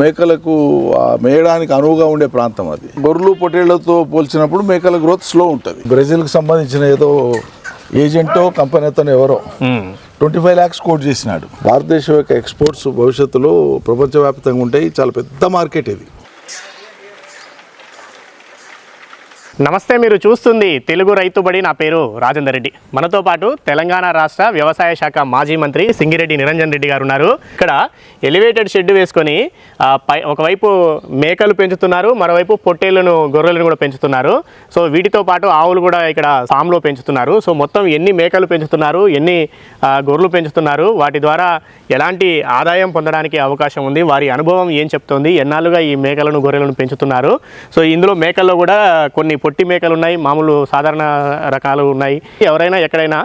మేకలకు మేయడానికి అనువుగా ఉండే ప్రాంతం అది. గొర్రెలు పొట్టేళ్లతో పోల్చినప్పుడు మేకల గ్రోత్ స్లో ఉంటుంది. బ్రెజిల్కి సంబంధించిన ఏదో ఏజెంటో కంపెనీతో ఎవరో 25 lakhs కోట్ చేసినాడు. భారతదేశం యొక్క ఎక్స్పోర్ట్స్ భవిష్యత్తులో ప్రపంచవ్యాప్తంగా ఉంటాయి. చాలా పెద్ద మార్కెట్ ఇది. నమస్తే, మీరు చూస్తుంది తెలుగు రైతుబడి. నా పేరు రాజేందర్ రెడ్డి. మనతో పాటు తెలంగాణ రాష్ట్ర వ్యవసాయ శాఖ మాజీ మంత్రి సింగిరెడ్డి నిరంజన్ రెడ్డి గారు ఉన్నారు. ఇక్కడ ఎలివేటెడ్ షెడ్ వేసుకొని ఒకవైపు మేకలు పెంచుతున్నారు, మరోవైపు పొట్టేళ్లను గొర్రెలను కూడా పెంచుతున్నారు. సో వీటితో పాటు ఆవులు కూడా ఇక్కడ ఫామ్లో పెంచుతున్నారు. సో మొత్తం ఎన్ని మేకలు పెంచుతున్నారు, ఎన్ని గొర్రెలు పెంచుతున్నారు, వాటి ద్వారా ఎలాంటి ఆదాయం పొందడానికి అవకాశం ఉంది, వారి అనుభవం ఏం చెప్తోంది, ఎన్నాళ్ళుగా ఈ మేకలను గొర్రెలను పెంచుతున్నారు. సో ఇందులో మేకల్లో కూడా కొన్ని పొట్టి మేకలు ఉన్నాయి, మామూలు సాధారణ రకాలు ఉన్నాయి. ఎవరైనా ఎక్కడైనా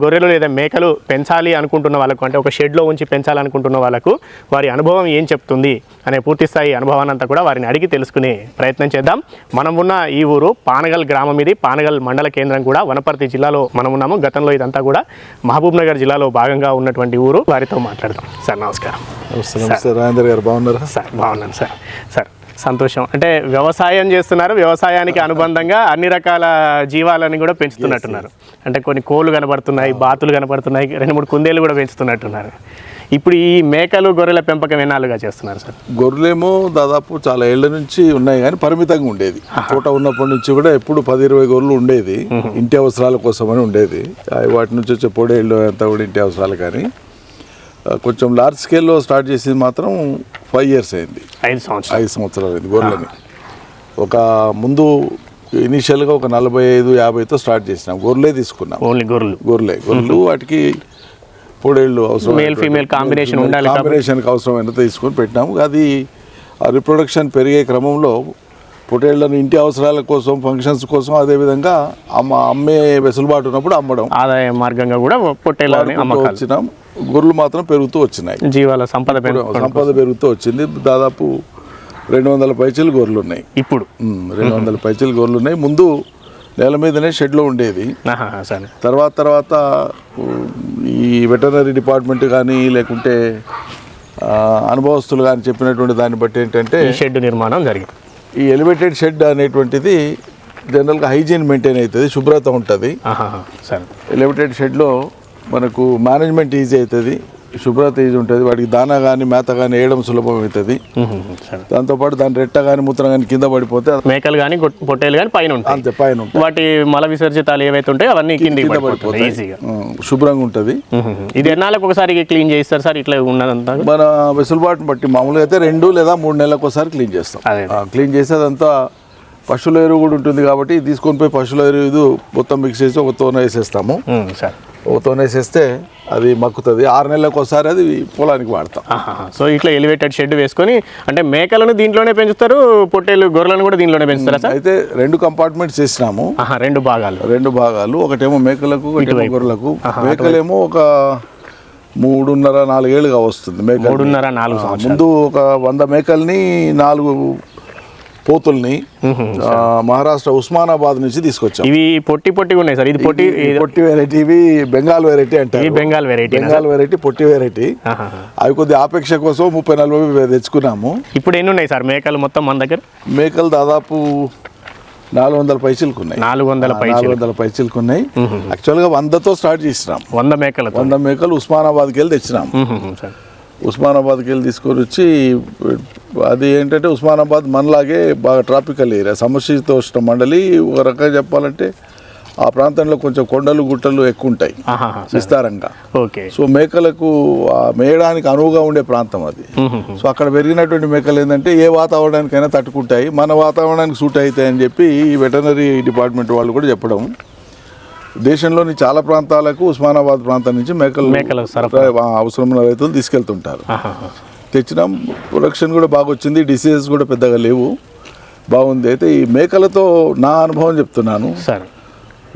గొర్రెలు లేదా మేకలు పెంచాలి అనుకుంటున్న వాళ్ళకు, అంటే ఒక షెడ్లో ఉంచి పెంచాలనుకుంటున్న వాళ్ళకు వారి అనుభవం ఏం చెప్తుంది అనే పూర్తిస్థాయి అనుభవాన్ని అంతా కూడా వారిని అడిగి తెలుసుకునే ప్రయత్నం చేద్దాం. మనం ఉన్న ఈ ఊరు పానగల్ గ్రామం. ఇది పానగల్ మండల కేంద్రం కూడా వనపర్తి జిల్లాలో మనం ఉన్నాము. గతంలో ఇదంతా కూడా మహబూబ్ నగర్ జిల్లాలో భాగంగా ఉన్నటువంటి ఊరు. వారితో మాట్లాడదాం. సార్ నమస్కారం. రాజేందర్ గారు బాగున్నారా? సార్ బాగున్నాను సార్. సార్ సంతోషం. అంటే వ్యవసాయం చేస్తున్నారు, వ్యవసాయానికి అనుబంధంగా అన్ని రకాల జీవాలని కూడా పెంచుతున్నట్టున్నారు. అంటే కొన్ని కోళ్ళు కనబడుతున్నాయి, బాతులు కనబడుతున్నాయి, 2-3 కుందేలు కూడా పెంచుతున్నట్టున్నారు. ఇప్పుడు ఈ మేకలు గొర్రెల పెంపకం ఎన్నాళ్ళుగా చేస్తున్నారు సార్? గొర్రెలేమో దాదాపు చాలా ఏళ్ల నుంచి ఉన్నాయి, కానీ పరిమితంగా ఉండేది. తోట ఉన్నప్పటి నుంచి కూడా ఎప్పుడు 10-20 గొర్రెలు ఉండేది. ఇంటి అవసరాల కోసమని ఉండేది. వాటి నుంచి వచ్చే పొడేళ్ళు అంతా కూడా ఇంటి అవసరాలు. కానీ కొంచెం లార్జ్ స్కేల్లో స్టార్ట్ చేసింది మాత్రం 5 years అయింది. 5 సంవత్సరాలు అయింది గొర్రెలని. ఒక ముందు ఇనీషియల్గా ఒక 45-50తో స్టార్ట్ చేసినాం. గొర్రెలే తీసుకున్నాం. ఓన్లీ గొర్రెలు. వాటికి పొడేళ్ళు అవసరం, మేల్ ఫీమేల్ కాంబినేషన్కి అవసరమైన తీసుకొని పెట్టినాము. అది ఆ రిప్రొడక్షన్ పెరిగే క్రమంలో పొటేళ్లను ఇంటి అవసరాల కోసం, ఫంక్షన్స్ కోసం, అదేవిధంగా అమ్మే వెసులుబాటు ఉన్నప్పుడు అమ్మడం ఆదాయ మార్గంగా కూడా పొట్టేళ్ళని వచ్చినాం. గొర్రెలు మాత్రం పెరుగుతూ వచ్చినాయి. జీవాల సంపద పెరుగుతూ వచ్చింది. దాదాపు 200 పైచీలు గొర్రెలు ఉన్నాయి. ఇప్పుడు 200 పైచీలు గొర్రెలు ఉన్నాయి. ముందు నేల మీదనే షెడ్లో ఉండేది. తర్వాత ఈ వెటర్నరీ డిపార్ట్మెంట్ కానీ లేకుంటే అనుభవస్తులు కానీ చెప్పినటువంటి దాన్ని బట్టి ఏంటంటే షెడ్ నిర్మాణం జరిగింది. ఈ ఎలివేటెడ్ షెడ్ అనేటువంటిది జనరల్గా హైజీన్ మెయింటైన్ అవుతుంది, శుభ్రత ఉంటుంది. ఎలివేటెడ్ షెడ్లో మనకు మేనేజ్మెంట్ ఈజీ అవుతుంది, శుభ్రత ఈజీ ఉంటుంది. వాటికి దానా కానీ మేత కానీ వేయడం సులభం అవుతుంది. దాంతోపాటు దాని రెట్ట కానీ మూత్రం కానీ కింద పడిపోతే మేకలు కానీ పొట్టేలు కానీ పైన అంతే పైన వాటి మల విసర్జితాలు ఏవైతే ఉంటాయో అవన్నీ కింద పడిపోతాయి. ఈజీగా శుభ్రంగా ఉంటుంది. ఇది ఎన్నాళ్ళకి ఒకసారి క్లీన్ చేస్తారు సార్? ఇట్లా ఉన్నదంతా మన వెసులుబాటుని బట్టి మామూలుగా అయితే 2 లేదా 3 నెలలకు ఒకసారి క్లీన్ చేస్తాం. క్లీన్ చేసేదంతా పశువుల ఎరువు కూడా ఉంటుంది కాబట్టి తీసుకొని పోయి పశువుల ఎరువు మొత్తం మిక్స్ చేసి ఒక తోన వేసేస్తాము. వేసేస్తే అది మక్కుతుంది. 6 నెలలకు ఒకసారి అది పొలానికి వాడతాం. సో ఇట్లా ఎలివేటెడ్ షెడ్ వేసుకొని, అంటే మేకలను దీంట్లోనే పెంచుతారు, పొట్టేలు గొర్రెలను కూడా దీంట్లోనే పెంచుతారా సార్? అయితే 2 కంపార్ట్మెంట్స్ చేసినాము. 2 భాగాలు. ఒకటేమో మేకలకు, ఒకటేమో గొర్రెలకు. మేకలేమో ఒక 3.5-4 ఏళ్ళుగా వస్తుంది. 3.5-4 సంవత్సరాలు. ముందు ఒక 100 మేకల్ని 4 పోతుల్ని మహారాష్ట్ర ఉస్మానాబాద్ నుంచి తీసుకొచ్చాం. ఇవి పొట్టిగా ఉన్నాయి సార్. ఇది పొట్టి వెరైటీ, ఇవి బెంగాల్ వెరైటీ అంటారు. బెంగాల్ వెరైటీ, పొట్టి వెరైటీ. అవి కొద్దిగా ఆపేక్ష కోసం 30-40 తెచ్చుకున్నాము. ఇప్పుడు ఎన్ని ఉన్నాయి సార్ మేకలు మొత్తం మన దగ్గర? మేకలు దాదాపు 400 పైచీలకు ఉన్నాయి. 400 పైచీలకు ఉన్నాయి. యాక్చువల్గా 100తో స్టార్ట్ చేసినాం. 100 మేకలు ఉస్మానాబాద్కి వెళ్ళి తెచ్చినాం. ఉస్మానాబాద్కి వెళ్ళి తీసుకొని వచ్చి, అది ఏంటంటే ఉస్మానాబాద్ మనలాగే బాగా ట్రాపికల్ ఏరియా, సమశీతోష్ణ మండలి. ఒక రకంగా చెప్పాలంటే ఆ ప్రాంతంలో కొంచెం కొండలు గుట్టలు ఎక్కువ ఉంటాయి విస్తారంగా. సో మేకలకు మేయడానికి అనువుగా ఉండే ప్రాంతం అది. సో అక్కడ పెరిగినటువంటి మేకలు ఏంటంటే ఏ వాతావరణానికైనా తట్టుకుంటాయి, మన వాతావరణానికి సూట్ అవుతాయి అని చెప్పి ఈ వెటర్నరీ డిపార్ట్మెంట్ వాళ్ళు కూడా చెప్పడం. దేశంలోని చాలా ప్రాంతాలకు ఉస్మానాబాద్ ప్రాంతం నుంచి మేకలు అవసరమైన రైతులు తీసుకెళ్తుంటారు. తెచ్చినాం. ప్రొడక్షన్ కూడా బాగా వచ్చింది. డిసీజెస్ కూడా పెద్దగా లేవు, బాగుంది. అయితే ఈ మేకలతో నా అనుభవం చెప్తున్నాను.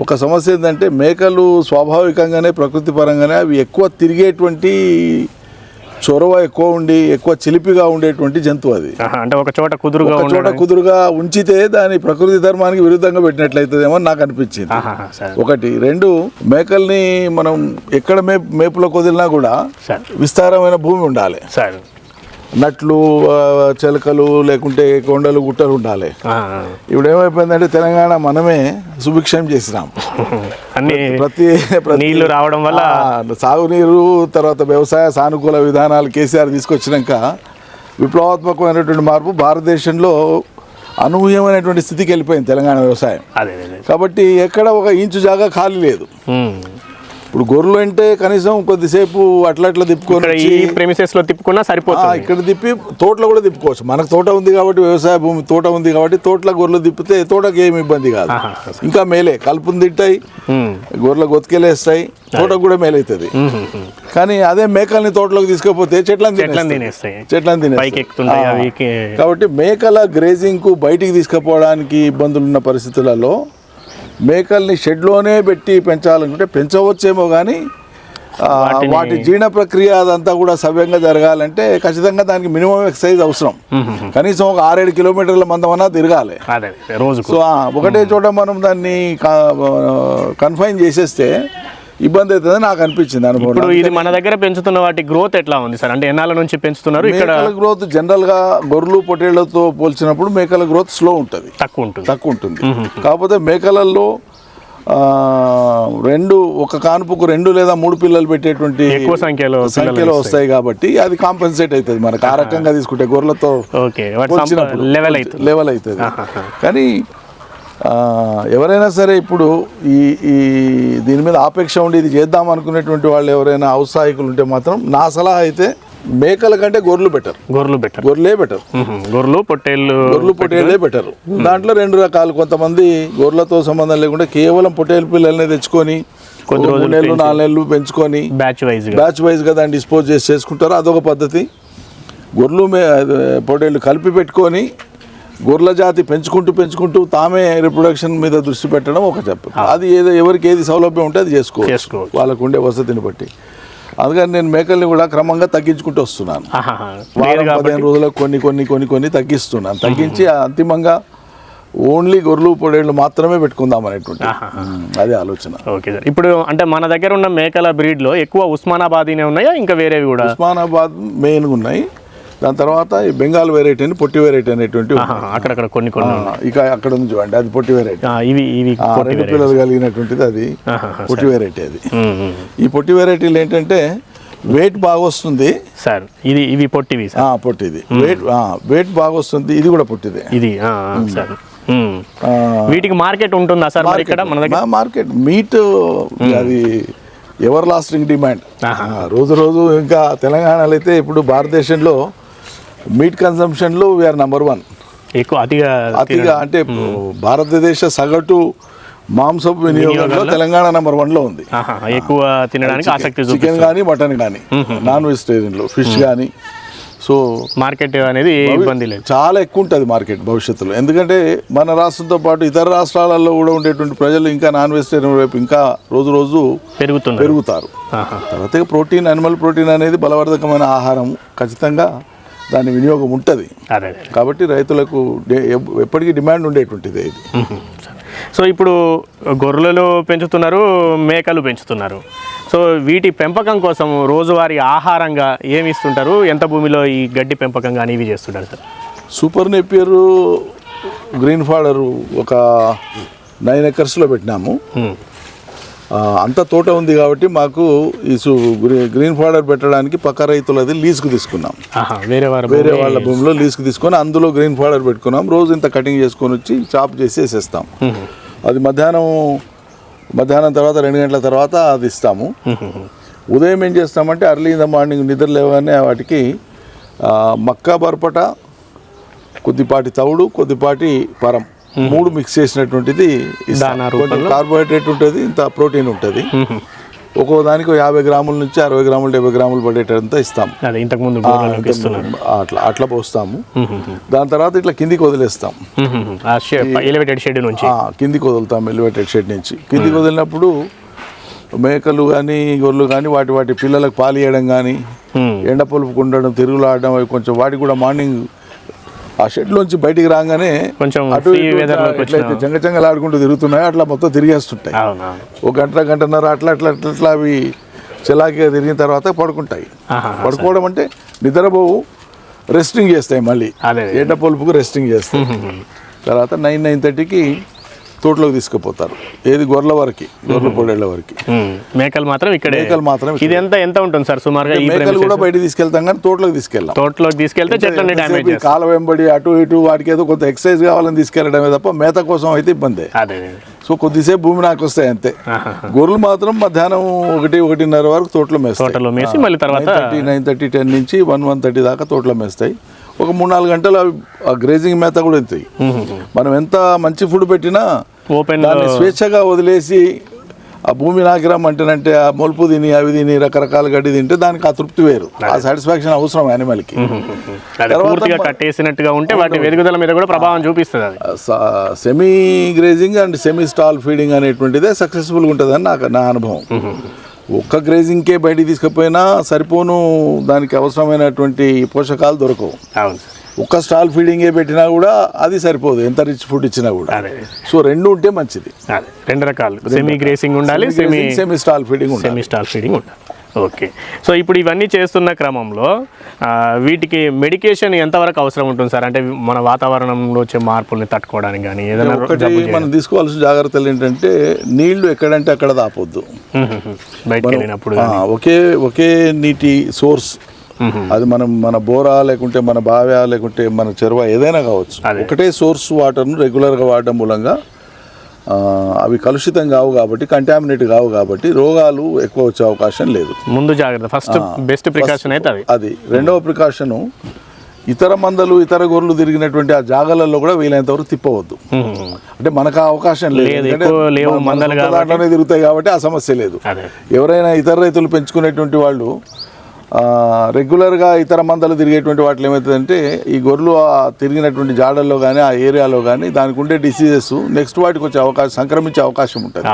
ఒక సమస్య ఏంటంటే మేకలు స్వాభావికంగానే ప్రకృతి పరంగానే అవి ఎక్కువ తిరిగేటువంటి చొరవ ఎక్కువ ఉండి ఎక్కువ చిలిపిగా ఉండేటువంటి జంతువు అది. అంటే ఒక చోట కుదురుగా ఉంచితే దాని ప్రకృతి ధర్మానికి విరుద్ధంగా పెట్టినట్లయితేమో నాకు అనిపించింది. 1. 2 మేకల్ని మనం ఎక్కడ మేపులో కుదిరినా కూడా విస్తారమైన భూమి ఉండాలి. నట్లు చిలకలు లేకుంటే కొండలు గుట్టలు ఉండాలి. ఇప్పుడు ఏమైపోయిందంటే తెలంగాణ మనమే సుభిక్షం చేసినాం. అన్ని ప్రతి నీళ్లు రావడం వల్ల సాగునీరు, తర్వాత వ్యవసాయ సానుకూల విధానాలు కేసీఆర్ తీసుకొచ్చినాక విప్లవాత్మకమైనటువంటి మార్పు భారతదేశంలో అనూహ్యమైనటువంటి స్థితికి వెళ్ళిపోయింది తెలంగాణ వ్యవసాయం. కాబట్టి ఎక్కడ ఒక ఇంచు జాగా ఖాళీ లేదు. ఇప్పుడు గొర్రెలు అంటే కనీసం కొద్దిసేపు అట్లా తిప్పుకొని ఈ ప్రెమిసెస్ లో తిప్పుకున్నా సరిపోతుంది. ఇక్కడ తిప్పి తోటలో కూడా తిప్పుకోవచ్చు. మనకు తోట ఉంది కాబట్టి, వ్యవసాయ భూమి తోట ఉంది కాబట్టి తోటలో గొర్రెలు తిప్పితే తోటకి ఏమి ఇబ్బంది కాదు. ఇంకా మేలే, కలుపుని తింటాయి, గొర్రెలు గొతికెళ్ళేస్తాయి, తోటకు కూడా మేలవుతుంది. కానీ అదే మేకల్ని తోటలోకి తీసుకపోతే చెట్లను తినేస్తాయి. కాబట్టి మేకల గ్రేజింగ్ కు బయటికి తీసుకుపోవడానికి ఇబ్బందులు ఉన్న పరిస్థితులలో మేకల్ని షెడ్లోనే పెట్టి పెంచాలనుకుంటే పెంచవచ్చేమో, కానీ వాటి జీర్ణ ప్రక్రియ అదంతా కూడా సవ్యంగా జరగాలంటే ఖచ్చితంగా దానికి మినిమం ఎక్సర్సైజ్ అవసరం. కనీసం ఒక 6-7 కిలోమీటర్ల మందమన్నా తిరగాలి రోజు. సో ఒకటే చోట మనం దాన్ని కన్ఫైన్ చేసేస్తే ఇబ్బంది అవుతుంది నాకు అనిపించింది అనుభవం. ఇప్పుడు ఇది మన దగ్గర పెంచుతున్న వాటి గ్రోత్ ఎట్లా ఉంది సార్? అంటే ఎన్నాళ్ళ నుంచి పెంచుతున్నారు? ఇక్కడ గ్రోత్ జనరల్ గా గొర్రెలు పొట్టేళ్లతో పోల్చినప్పుడు మేకల గ్రోత్ స్లో ఉంటుంది, తక్కువ ఉంటుంది. కాకపోతే మేకలలో ఒక కానుపుకు 2 లేదా 3 పిల్లలు పెట్టేటువంటి ఎక్కువ సంఖ్యలో వస్తాయి కాబట్టి అది కాంపెన్సేట్ అవుతుంది మనకు. ఆ రకంగా తీసుకుంటే గొర్రెలతో లెవెల్ అవుతుంది. కానీ ఎవరైనా సరే ఇప్పుడు ఈ దీని మీద ఆపేక్ష ఉండి ఇది చేద్దాం అనుకునేటువంటి వాళ్ళు ఎవరైనా ఔత్సాహికులు ఉంటే మాత్రం నా సలహా అయితే మేకల కంటే గొర్రెలే బెటర్. గొర్రెలు పొట్టేళ్ళే బెటర్. దాంట్లో 2 రకాలు. కొంతమంది గొర్రెలతో సంబంధం లేకుండా కేవలం పొట్టేలు పిల్లల్ని తెచ్చుకొని 3 నెలలు 4 నెలలు పెంచుకొని బ్యాచ్ వైజ్ గా దాన్ని డిస్పోజ్ చేసుకుంటారు, అదొక పద్ధతి. గొర్రెలు పొట్టేళ్ళు కలిపి పెట్టుకొని గొర్రెల జాతి పెంచుకుంటూ తామే రిప్రొడక్షన్ మీద దృష్టి పెట్టడం ఒక చెప్పు. అది ఎవరికి ఏది సౌలభ్యం ఉంటే అది చేసుకోవచ్చు వాళ్ళకు ఉండే వసతిని బట్టి. అందుకని నేను మేకల్ని కూడా క్రమంగా తగ్గించుకుంటూ వస్తున్నాను. 15 రోజులకు కొన్ని తగ్గిస్తున్నాను. తగ్గించి అంతిమంగా ఓన్లీ గొర్రెలు పొడేళ్ళు మాత్రమే పెట్టుకుందాం అనేటువంటి అదే ఆలోచన. Okay sir. ఇప్పుడు అంటే మన దగ్గర ఉన్న మేకల బ్రీడ్లో ఎక్కువ ఉస్మానాబాదీనే ఉన్నాయా, ఇంకా వేరేవి కూడా? ఉస్మానాబాద్ మెయిన్గా ఉన్నాయి. దాని తర్వాత ఈ బెంగాల్ వెరైటీ అని, పొట్టి వెరైటీ అనేటువంటి అక్కడక్కడ కొన్ని ఇక అక్కడ ఉంది చూడండి, అది పొట్టి వెరైటీ. ఇవి 2 పిల్లలు కలిగినటువంటిది అది పొట్టి వెరైటీ. అది ఈ పొట్టి వెరైటీలు ఏంటంటే వెయిట్ బాగా వస్తుంది సార్. ఇవి పొట్టివి, పొట్టిది వెయిట్ బాగా వస్తుంది. ఇది కూడా పొట్టిదే. ఇది వీటికి మార్కెట్ ఉంటుందా సార్? మన దగ్గర మార్కెట్ మీట్ అది ఎవర్ లాస్టింగ్ డిమాండ్. రోజు ఇంకా తెలంగాణలో అయితే ఇప్పుడు భారతదేశంలో మీట్ కన్సంప్షన్లో వీఆర్ నెంబర్ 1. ఎక్కువ అతిగా అంటే భారతదేశ సగటు మాంసపు వినియోగంలో తెలంగాణ నెంబర్ 1లో ఉంది. ఎక్కువ తినడానికి ఆసక్తి, చికెన్ కానీ మటన్ కానీ, నాన్ వెజిటేరియన్లో ఫిష్ కానీ. సో మార్కెట్ అనేది ఇబ్బంది లేదు, చాలా ఎక్కువ ఉంటుంది మార్కెట్ భవిష్యత్తులో. ఎందుకంటే మన రాష్ట్రంతో పాటు ఇతర రాష్ట్రాలలో కూడా ఉండేటువంటి ప్రజలు ఇంకా నాన్ వెజిటేరియన్ వైపు ఇంకా రోజు పెరుగుతారు. తర్వాత ప్రోటీన్, అనిమల్ ప్రోటీన్ అనేది బలవర్ధకమైన ఆహారం, ఖచ్చితంగా దాని వినియోగం ఉంటుంది. కాబట్టి రైతులకు ఎప్పటికీ డిమాండ్ ఉండేటువంటిది ఇది. సో ఇప్పుడు గొర్రెలు పెంచుతున్నారు, మేకలు పెంచుతున్నారు. సో వీటి పెంపకం కోసం రోజువారీ ఆహారంగా ఏమి ఇస్తుంటారు? ఎంత భూమిలో ఈ గడ్డి పెంపకం కానీ ఇవి చేస్తుంటారు sir? Super Napier, green fodder ఒక 9 ఎకర్స్లో పెట్టినాము. అంత తోట ఉంది కాబట్టి మాకు ఈ గ్రీన్ ఫాడర్ పెట్టడానికి పక్క రైతులది లీజుకు తీసుకున్నాం. వేరే వాళ్ళ భూమిలో లీజుకు తీసుకొని అందులో గ్రీన్ ఫాడర్ పెట్టుకున్నాం. రోజు ఇంత కటింగ్ చేసుకొని వచ్చి చాప్ చేసి వేసేస్తాం. అది మధ్యాహ్నం తర్వాత 2 గంటల తర్వాత అది ఇస్తాము. ఉదయం ఏం చేస్తామంటే అర్లీ ఇన్ ద మార్నింగ్ నిద్ర లేవగానే వాటికి మక్క బర్పట, కొద్దిపాటి తవుడు, కొద్దిపాటి పరం 3 మిక్స్ చేసినటువంటిది కొంచెం కార్బోహైడ్రేట్ ఉంటుంది, ఇంత ప్రోటీన్ ఉంటుంది. ఒక్కో దానికి 50 గ్రాముల నుంచి 60 గ్రాములు 70 గ్రాములు పడేటంతా ఇస్తాం. అట్లా పోస్తాము. దాని తర్వాత ఇట్లా కిందికి వదిలేస్తాం. కిందికి వదులుతాం ఎలివేటెడ్ షెడ్ నుంచి. కిందికి వదిలినప్పుడు మేకలు కానీ గొర్రెలు కానీ వాటి పిల్లలకు పాలు ఇవ్వడం కానీ, ఎండ పొలుపు ఉండడం, తిరుగులాడడం, అవి కొంచెం వాటికి కూడా మార్నింగ్ ఆ షెడ్లోంచి బయటికి రాగానే కొంచెం అటు ఎట్లయితే చెంగచెంగలాడుకుంటూ తిరుగుతున్నాయో అట్లా మొత్తం తిరిగేస్తుంటాయి. 1 గంటన్నర అట్లా అవి చెలాకిగా తిరిగిన తర్వాత పడుకుంటాయి. పడుకోవడం అంటే నిద్రపోవు, రెస్టింగ్ చేస్తాయి మళ్ళీ అదే. ఎండ పొలుపుకు రెస్టింగ్ చేస్తాయి. తర్వాత 9-9:30కి తోటలోకి తీసుకుపోతారు. ఏది గొర్రెల వరకు, గొర్రెల పొడేళ్ల వరకు. మేకలు మాత్రం ఇక్కడే. మేకలు మాత్రం ఇది ఎంత ఉంటుంది సార్ సుమారుగా? ఈ మేకలు కూడా బయట తీసుకెళ్తాం కానీ తోటలోకి తీసుకెళ్ళాం. తోటలోకి తీసుకెళ్తే చెట్లన్నీ డ్యామేజ్ చేస్తాయి. కాల వెంబడి అటు ఇటు వాటికి ఏదో కొంత ఎక్సర్సైజ్ కావాలని తీసుకెళ్లడమే తప్ప మేత కోసం అయితే ఇబ్బంది. అదే. సో కొద్దిసేపు భూమి నాకు వస్తాయి అంతే. గొర్రెలు మాత్రం మధ్యాహ్నం 1-1:30 వరకు తోటలో మేసి మళ్ళీ తర్వాత 9:30, 10 నుంచి 1-1:30 దాకా తోటలో మేస్తాయి. ఒక 3-4 గంటలు ఆ గ్రేజింగ్ మేత కూడా అవుతాయి. మనం ఎంత మంచి ఫుడ్ పెట్టినా ఓపెన్ స్వేచ్ఛగా వదిలేసి ఆ భూమి నాకిరమ్మంటేనంటే ఆ మొలుపు తిని అవి తిని రకరకాల గడ్డి తింటే దానికి ఆ తృప్తి వేరు, ఆ సాటిస్ఫాక్షన్ అవసరం యానిమల్కి. పూర్తిగా కట్టేసినట్టుగా ఉంటే వాటి ఎదుగుదల మీద కూడా ప్రభావం చూపిస్తుంది. అది semi grazing and semi stall feeding అనేటువంటిదే సక్సెస్ఫుల్గా ఉంటుందని నా అనుభవం. ఒక్క గ్రేజింగ్కే బయటికి తీసుకుపోయినా సరిపోను, దానికి అవసరమైనటువంటి పోషకాలు దొరకవు. ఒక్క స్టాల్ ఫీడింగే పెట్టినా కూడా అది సరిపోదు, ఎంత రిచ్ ఫుడ్ ఇచ్చినా కూడా. సో రెండు ఉంటే మంచిది. రెండు రకాలు, సెమీ గ్రేసింగ్ ఉండాలి, సెమీ స్టాల్ ఫీడింగ్ ఉండాలి. ఓకే. సో ఇప్పుడు ఇవన్నీ చేస్తున్న క్రమంలో వీటికి మెడికేషన్ ఎంతవరకు అవసరం ఉంటుంది సార్? అంటే మన వాతావరణంలో వచ్చే మార్పుల్ని తట్టుకోవడానికి కానీ ఏదైనా ఒకటి మనం తీసుకోవాల్సిన జాగ్రత్తలు ఏంటంటే నీళ్లు ఎక్కడంటే అక్కడ దాపొద్దు. బయటకు వెళ్ళినప్పుడు ఒకే నీటి సోర్స్, అది మన బోరా లేకుంటే మన బావ్యా లేకుంటే మన చెరువ ఏదైనా కావచ్చు, ఒకటే సోర్స్ వాటర్ను రెగ్యులర్గా వాడడం మూలంగా అవి కలుషితం కావు కాబట్టి, కంటామినేట్ కావు కాబట్టి రోగాలు ఎక్కువ వచ్చే అవకాశం లేదు. ముందు జాగ్రత్త, ఫస్ట్ బెస్ట్ ప్రికాషన్ అయితే అది. రెండవ ప్రికాషను, ఇతర మందలు ఇతర గొర్రెలు తిరిగినటువంటి ఆ జాగాలలో కూడా వీలైనంత వరకు తిప్పవద్దు. అంటే మనకు ఆ అవకాశం లేదు, దాంట్లోనే తిరుగుతాయి కాబట్టి ఆ సమస్య లేదు. ఎవరైనా ఇతర రైతులు పెంచుకునేటువంటి వాళ్ళు రెగ్యులర్గా ఇతర మందలు తిరిగేటువంటి వాటిలో ఏమవుతుందంటే ఈ గొర్రెలు తిరిగినటువంటి జాడల్లో కానీ ఆ ఏరియాలో కానీ దానికి ఉండే డిసీజెస్ నెక్స్ట్ వాటికి వచ్చే అవకాశం, సంక్రమించే అవకాశం ఉంటుంది.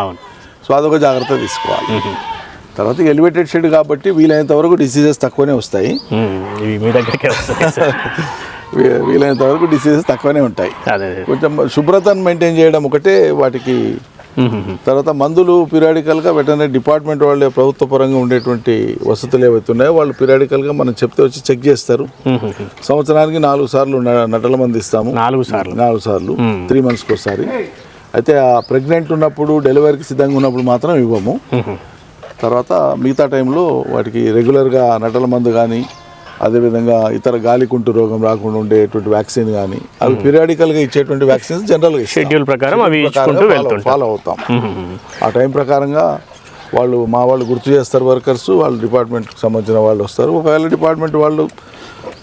సో అదొక జాగ్రత్త తీసుకోవాలి. తర్వాత ఎలివేటెడ్ షెడ్ కాబట్టి వీలైనంత వరకు డిసీజెస్ తక్కువనే వస్తాయి. వీలైనంత వరకు డిసీజెస్ తక్కువనే ఉంటాయి. కొంచెం శుభ్రతను మెయింటైన్ చేయడం ఒకటే వాటికి. తర్వాత మందులు పీరియాడికల్గా వెటర్నరీ డిపార్ట్మెంట్ వాళ్ళే ప్రభుత్వ పరంగా ఉండేటువంటి వసతులు ఏవైతే ఉన్నాయో వాళ్ళు పీరియాడికల్గా మనం చెప్తే వచ్చి చెక్ చేస్తారు. సంవత్సరానికి 4 సార్లు నటల మంది ఇస్తాము. 4 సార్లు 3 monthsకి ఒకసారి. అయితే ఆ ప్రెగ్నెంట్ ఉన్నప్పుడు, డెలివరీకి సిద్ధంగా ఉన్నప్పుడు మాత్రం ఇవ్వము. తర్వాత మిగతా టైంలో వాటికి రెగ్యులర్గా నటల మందు కానీ, అదేవిధంగా ఇతర గాలికుంటు రోగం రాకుండా ఉండేటువంటి వ్యాక్సిన్ కానీ, అవి పీరియాడికల్గా ఇచ్చేటువంటి వ్యాక్సిన్స్ జనరల్గా షెడ్యూల్ ప్రకారం అవి ఫాలో అవుతాం. ఆ టైం ప్రకారంగా మా వాళ్ళు గుర్తు చేస్తారు వర్కర్స్, వాళ్ళు డిపార్ట్మెంట్కి సంబంధించిన వాళ్ళు వస్తారు. ఒకవేళ డిపార్ట్మెంట్ వాళ్ళు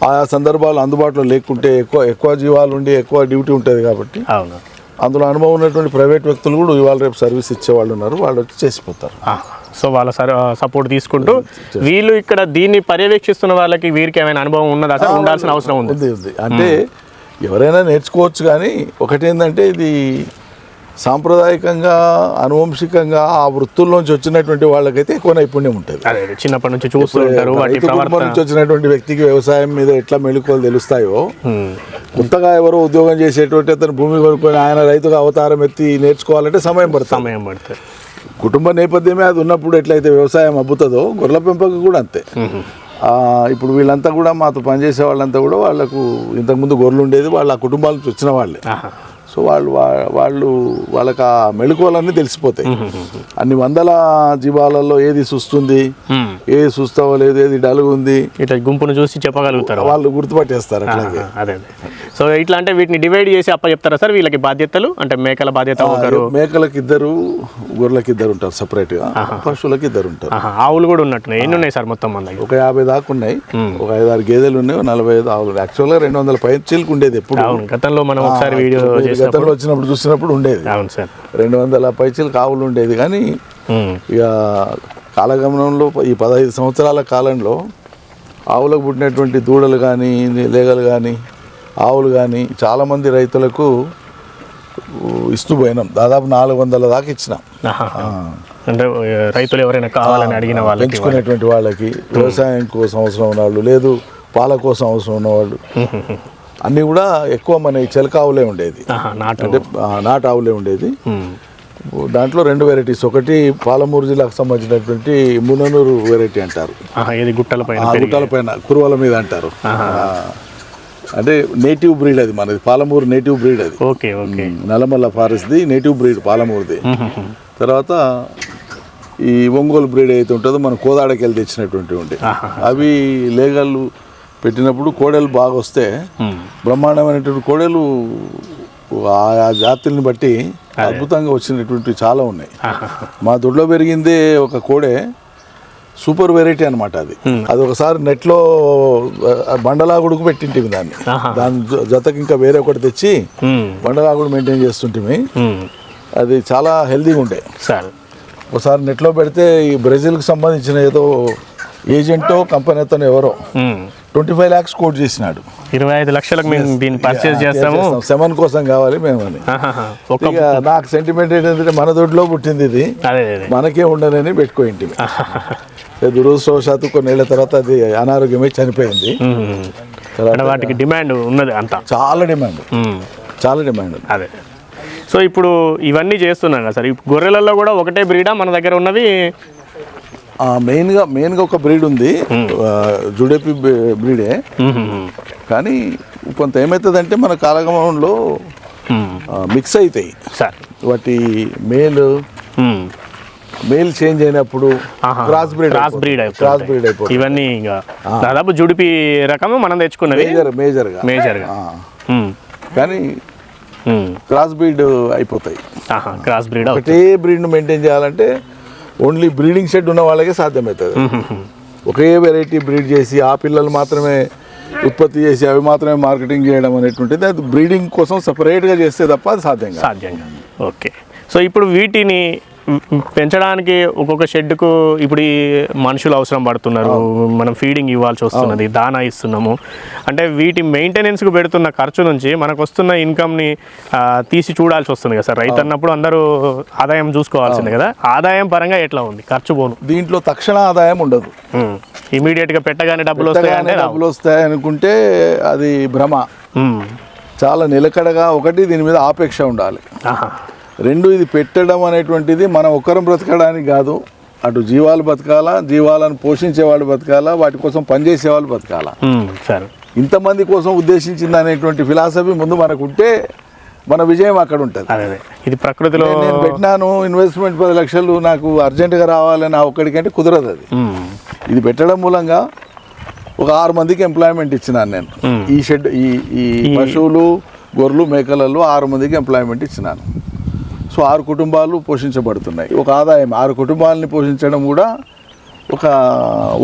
ఆయా సందర్భాలు అందుబాటులో లేకుంటే, ఎక్కువ జీవాలు ఉండి ఎక్కువ డ్యూటీ ఉంటుంది కాబట్టి అందులో అనుభవం ఉన్నటువంటి ప్రైవేట్ వ్యక్తులు కూడా ఇవాళ రేపు సర్వీస్ ఇచ్చేవాళ్ళు ఉన్నారు, వాళ్ళు వచ్చి చేసిపోతారు. సో వాళ్ళ సపోర్ట్ తీసుకుంటూ వీళ్ళు ఇక్కడ దీన్ని పర్యవేక్షిస్తున్న వాళ్ళకి వీరికి ఏమైనా అనుభవం ఉన్నదా సార్? ఉండాల్సిన అవసరం ఉంది. అంటే ఎవరైనా నేర్చుకోవచ్చు, కానీ ఒకటి ఏంటంటే ఇది సాంప్రదాయకంగా అనువంశికంగా ఆ వృత్తుల్లోంచి వచ్చినటువంటి వాళ్ళకైతే ఎక్కువ నైపుణ్యం ఉంటుంది. చిన్నప్పటి నుంచి చూస్తుంటారు. కుటుంబం నుంచి వచ్చినటువంటి వ్యక్తికి వ్యవసాయం మీద ఎట్లా మెళుకువలు తెలుస్తాయో, కొత్తగా ఎవరో ఉద్యోగం చేసేటువంటి అతను భూమి కొనుక్కొని ఆయన రైతుగా అవతారం ఎత్తి నేర్చుకోవాలంటే సమయం పడుతుంది. కుటుంబ నేపథ్యమే అది ఉన్నప్పుడు ఎట్లయితే వ్యవసాయం అబ్బుతుందో, గొర్రెల పెంపకం కూడా అంతే. ఇప్పుడు వీళ్ళంతా కూడా మాతో పనిచేసే వాళ్ళంతా కూడా వాళ్ళకు ఇంతకుముందు గొర్రెలు ఉండేది, వాళ్ళ కుటుంబాల నుంచి వచ్చిన వాళ్ళే. సో వాళ్ళకి ఆ మెళుకువలన్నీ తెలిసిపోతాయి. అన్ని వందల జీవాలలో ఏది చూస్తుంది, ఏది చూస్తావలేదు, ఏది డలుగు ఉంది, ఇట్లా గుంపును చూసి చెప్పగలుగుతారు, వాళ్ళు గుర్తుపట్టేస్తారు. అట్లాగే అదే. సో ఇట్లా అంటే వీటిని డివైడ్ చేసి చెప్తారా సార్ వీళ్ళకి బాధ్యతలు? అంటే మేకల బాధ్యత ఒకరు, మేకలకి 2, గొర్రెలకి 2 ఉంటారు సపరేట్గా, పశువులకి 2 ఉంటారు. ఆవులు కూడా ఉన్నట్టున్నాయి. ఎన్ని ఉన్నాయి సార్ మొత్తం? మన ఒక 50 దాకా ఉన్నాయి. ఒక 5-6 గేదెలు ఉన్నాయి, 45 ఆవులు. యాక్చువల్గా 200 పైచీలకు ఉండేది ఎప్పుడు. గతంలో మనం ఒకసారి వీడియో గతంలో వచ్చినప్పుడు చూసినప్పుడు ఉండేది. 200 పైచీలకు ఆవులు ఉండేది. కానీ ఇక కాలగమనంలో ఈ 15 సంవత్సరాల కాలంలో ఆవులకు పుట్టినటువంటి దూడలు కానీ, లేగలు కానీ, ఆవులు కానీ చాలామంది రైతులకు ఇస్తూ పోయినాం. దాదాపు 400 దాకా ఇచ్చినాం. అంటే రైతులు ఎవరైనా కావాలని అడిగిన వాళ్ళు, పెంచుకునేటువంటి వాళ్ళకి, వ్యవసాయం కోసం అవసరం ఉన్నవాళ్ళు, లేదు పాల కోసం అవసరం ఉన్నవాళ్ళు, అన్నీ కూడా ఎక్కువ మన చిలక ఆవులే ఉండేది. అంటే నాటు ఆవులే ఉండేది. దాంట్లో 2 వెరైటీస్. ఒకటి పాలమూరు జిల్లాకు సంబంధించినటువంటి ముననూరు వెరైటీ అంటారు, గుట్టల పైన కురువల మీద అంటారు. అంటే నేటివ్ బ్రీడ్ అది మనది, పాలమూరు నేటివ్ బ్రీడ్ అది. Okay okay. నల్లమల్ల ఫారెస్ట్ది నేటివ్ బ్రీడ్ పాలమూరుది. తర్వాత ఈ ఒంగోలు బ్రీడ్ అయితే ఉంటుందో మనం కోదాడకి వెళ్ళి తెచ్చినటువంటివి ఉంటాయి. అవి లేగళ్ళు పెట్టినప్పుడు కోడలు బాగా వస్తే బ్రహ్మాండమైనటువంటి కోడలు ఆ జాతుల్ని బట్టి అద్భుతంగా వచ్చినటువంటి చాలా ఉన్నాయి. మా దొడ్లో పెరిగిందే ఒక కోడే సూపర్ వెరైటీ అనమాట. అది ఒకసారి నెట్లో బండలాగుడుకు పెట్టింటివి దాని జతకి ఇంకా వేరే ఒకటి తెచ్చి బండలాగుడు మెయింటైన్ చేస్తుంటివి. అది చాలా హెల్తీగా ఉండే. ఒకసారి నెట్లో పెడితే ఈ బ్రెజిల్కి సంబంధించిన ఏదో ఏజెంటో కంపెనీ అతను ఎవరో 25 lakhs కోట్ చేసినాడు. 25 లక్షలకు మేము దీన్ని పర్చేస్ చేస్తాము, 7 కోసం కావాలి మేము అని. ఇక నాకు సెంటిమెంట్ ఏంటంటే మన దొడ్లో పుట్టింది ఇది, మనకే ఉండనని పెట్టుకోయింటి. దురదృష్టవశాత్తు కొన్నేళ్ల తర్వాత అది అనారోగ్యమై చనిపోయింది. వాటికి డిమాండ్ ఉన్నది అంతా, చాలా డిమాండ్. అదే. సో ఇప్పుడు ఇవన్నీ చేస్తున్నాం కదా సార్, గొర్రెలలో కూడా ఒకటే బ్రీడా మన దగ్గర ఉన్నవి? మెయిన్గా ఒక బ్రీడ్ ఉంది, జుడేపి బ్రీడే. కానీ కొంత ఏమవుతుందంటే మన కాలగమనంలో మిక్స్ అవుతాయి వాటి మేల్ చేంజ్ అయినప్పుడు క్రాస్ బ్రీడ్ అయిపోతుంది. ఇవన్నీ ఇంకా దాదాపు జుడిపి రకము మనం తెచ్చుకున్నది మేజర్గా. కానీ క్రాస్ బ్రీడ్ అయిపోతాయి. క్రాస్ బ్రీడ్ ఒకటే బ్రీడ్ను మెయింటైన్ చేయాలంటే ఓన్లీ బ్రీడింగ్ షెడ్ ఉన్న వాళ్ళకే సాధ్యమవుతుంది. ఒకే వెరైటీ బ్రీడ్ చేసి ఆ పిల్లలు మాత్రమే ఉత్పత్తి చేసి అవి మాత్రమే మార్కెటింగ్ చేయడం అనేటువంటిది అది బ్రీడింగ్ కోసం సపరేట్గా చేస్తే తప్ప అది సాధ్యంగా. ఓకే. సో ఇప్పుడు వీటిని పెంచడానికి ఒక్కొక్క షెడ్కు ఇప్పుడు ఈ మనుషులు అవసరం పడుతున్నారు, మనం ఫీడింగ్ ఇవ్వాల్సి వస్తున్నది, దానా ఇస్తున్నాము. అంటే వీటి మెయింటెనెన్స్కు పెడుతున్న ఖర్చు నుంచి మనకు వస్తున్న ఇన్కమ్ని తీసి చూడాల్సి వస్తుంది కదా సార్. రైతు అన్నప్పుడు అందరూ ఆదాయం చూసుకోవాల్సిందే కదా. ఆదాయం పరంగా ఎట్లా ఉంది? ఖర్చు పోను దీంట్లో తక్షణ ఆదాయం ఉండదు. ఇమీడియట్గా పెట్టగానే డబ్బులు వస్తాయి అనుకుంటే అది భ్రమ. చాలా నిలకడగా ఒకటి దీని మీద ఆపేక్ష ఉండాలి. 2 ఇది పెట్టడం అనేటువంటిది మనం ఒక్కరం బ్రతకడానికి కాదు, అటు జీవాలు బతకాలా, జీవాలను పోషించే వాళ్ళు బతకాలా, వాటి కోసం పనిచేసే వాళ్ళు బతకాలా. ఇంతమంది కోసం ఉద్దేశించింది అనేటువంటి ఫిలాసఫీ ముందు మనకు ఉంటే మన విజయం అక్కడ ఉంటుంది. ఇది ప్రకృతిలో నేను పెట్టినాను ఇన్వెస్ట్మెంట్ 10 లక్షలు నాకు అర్జెంటుగా రావాలని ఒక్కడికంటే కుదరదు. అది ఇది పెట్టడం మూలంగా ఒక 6 మందికి ఎంప్లాయ్మెంట్ ఇచ్చినాను నేను. ఈ షెడ్ ఈ పశువులు గొర్రెలు మేకలలో 6 మందికి ఎంప్లాయ్మెంట్ ఇచ్చినాను. సో 6 కుటుంబాలు పోషించబడుతున్నాయి. ఒక ఆదాయం 6 కుటుంబాలని పోషించడం కూడా ఒక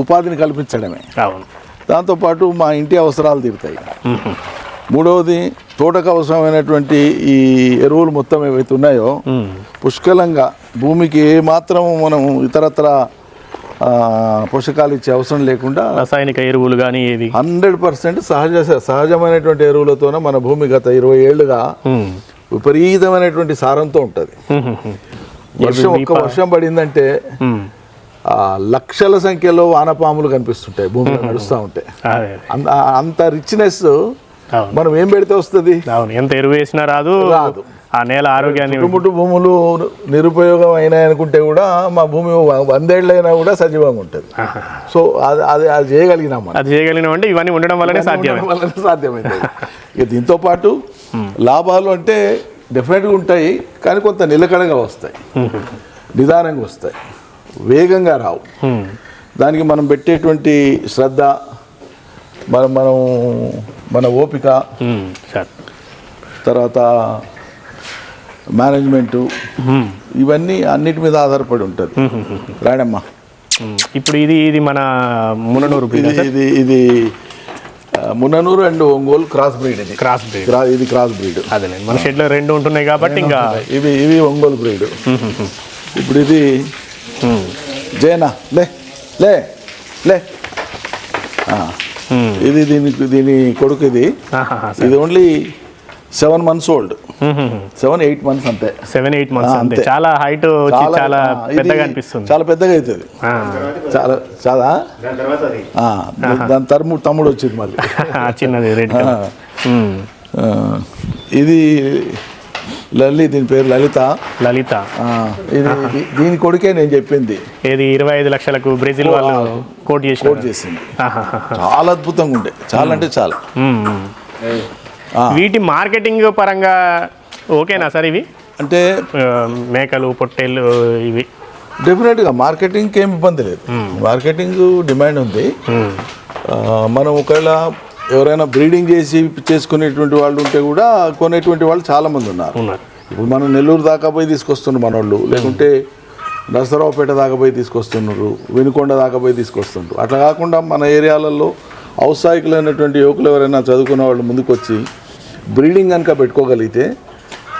ఉపాధిని కల్పించడమే. దాంతోపాటు మా ఇంటి అవసరాలు తీరుతాయి. మూడవది తోటకు అవసరమైనటువంటి ఈ ఎరువులు మొత్తం ఏవైతే ఉన్నాయో పుష్కలంగా భూమికి ఏ మాత్రం మనం ఇతరత్ర పోషకాలు ఇచ్చే అవసరం లేకుండా రసాయనిక ఎరువులు కానీ 100% సహజమైనటువంటి ఎరువులతోనే మన భూమి గత 20 ఏళ్ళుగా విపరీతమైనటువంటి సారంతో ఉంటుంది. ఒక్క వర్షం పడిందంటే లక్షల సంఖ్యలో వానపాములు కనిపిస్తుంటాయి భూమిలో నడుస్తూ ఉంటే. అంత రిచ్నెస్ మనం ఏం పెడితే వస్తుంది? ఎంత ఎరువు వేసినా రాదు. ఆ నేల ఆరోగ్యాన్ని చుట్టుముట్టు భూములు నిరుపయోగం అయినాయి అనుకుంటే కూడా మా భూమి 100 ఏళ్ళైనా కూడా సజీవంగా ఉంటుంది. సో అది చేయగలిగినామంటే ఇవన్నీ ఉండడం వల్లనే సాధ్యమైంది. ఇక దీంతో పాటు లాభాలు అంటే డెఫినెట్గా ఉంటాయి, కానీ కొంత నిలకడగా వస్తాయి, నిదానంగా వస్తాయి, వేగంగా రావు. దానికి మనం పెట్టేటువంటి శ్రద్ధ, మన ఓపిక, తర్వాత మేనేజ్మెంటు, ఇవన్నీ అన్నిటి మీద ఆధారపడి ఉంటుంది. రాడమ్మా. ఇప్పుడు ఇది మన ముననూరు, ఇది ముననూరు అండ్ ఒంగోలు క్రాస్ బ్రీడ్. ఇది క్రాస్ బ్రీడ్. అదే మన షెడ్లో 2 ఉంటున్నాయి కాబట్టి ఇంకా ఇవి ఒంగోలు బ్రీడ్. ఇప్పుడు ఇది జైనా లే లే లే ఇది దీని కొడుకు. ఇది ఓన్లీ 7 months ఓల్డ్, 7-8 months అంతే. 7-8 months అంతే. చాలా హైట్ చాలా పెద్దగా అనిపిస్తుంది. చాలా పెద్దగా అవుతుంది. చాలా దాని తమ్ముడు వచ్చింది మళ్ళీ చిన్నది రెడ్. ఇది దీని పేరు లలిత. దీని కొడుకే నేను చెప్పింది. ఏది 25 లక్షలకు బ్రెజిల్ వాళ్ళు కోట్ చేసింది. చాలా అద్భుతంగా ఉండే, చాలా అంటే చాలా. వీటి మార్కెటింగ్ పరంగా ఓకేనా సార్ ఇవి అంటే మేకలు పొట్టేళ్ళు ఇవి డెఫినెట్గా మార్కెటింగ్కి ఏమి ఇబ్బంది లేదు. మార్కెటింగ్ డిమాండ్ ఉంది. మనం ఒకవేళ ఎవరైనా బ్రీడింగ్ చేసి చేసుకునేటువంటి వాళ్ళు ఉంటే కూడా కొనేటువంటి వాళ్ళు చాలామంది ఉన్నారు. ఇప్పుడు మనం నెల్లూరు దాకా పోయి తీసుకొస్తున్నారు మన వాళ్ళు, లేకుంటే నరసరావుపేట దాకా పోయి తీసుకొస్తున్నారు, వినుకొండ దాకా పోయి తీసుకొస్తున్నారు. అట్లా కాకుండా మన ఏరియాలలో ఔత్సాహికులైనటువంటి యువకులు ఎవరైనా చదువుకున్న వాళ్ళు ముందుకు వచ్చి బ్రీడింగ్ కనుక పెట్టుకోగలిగితే,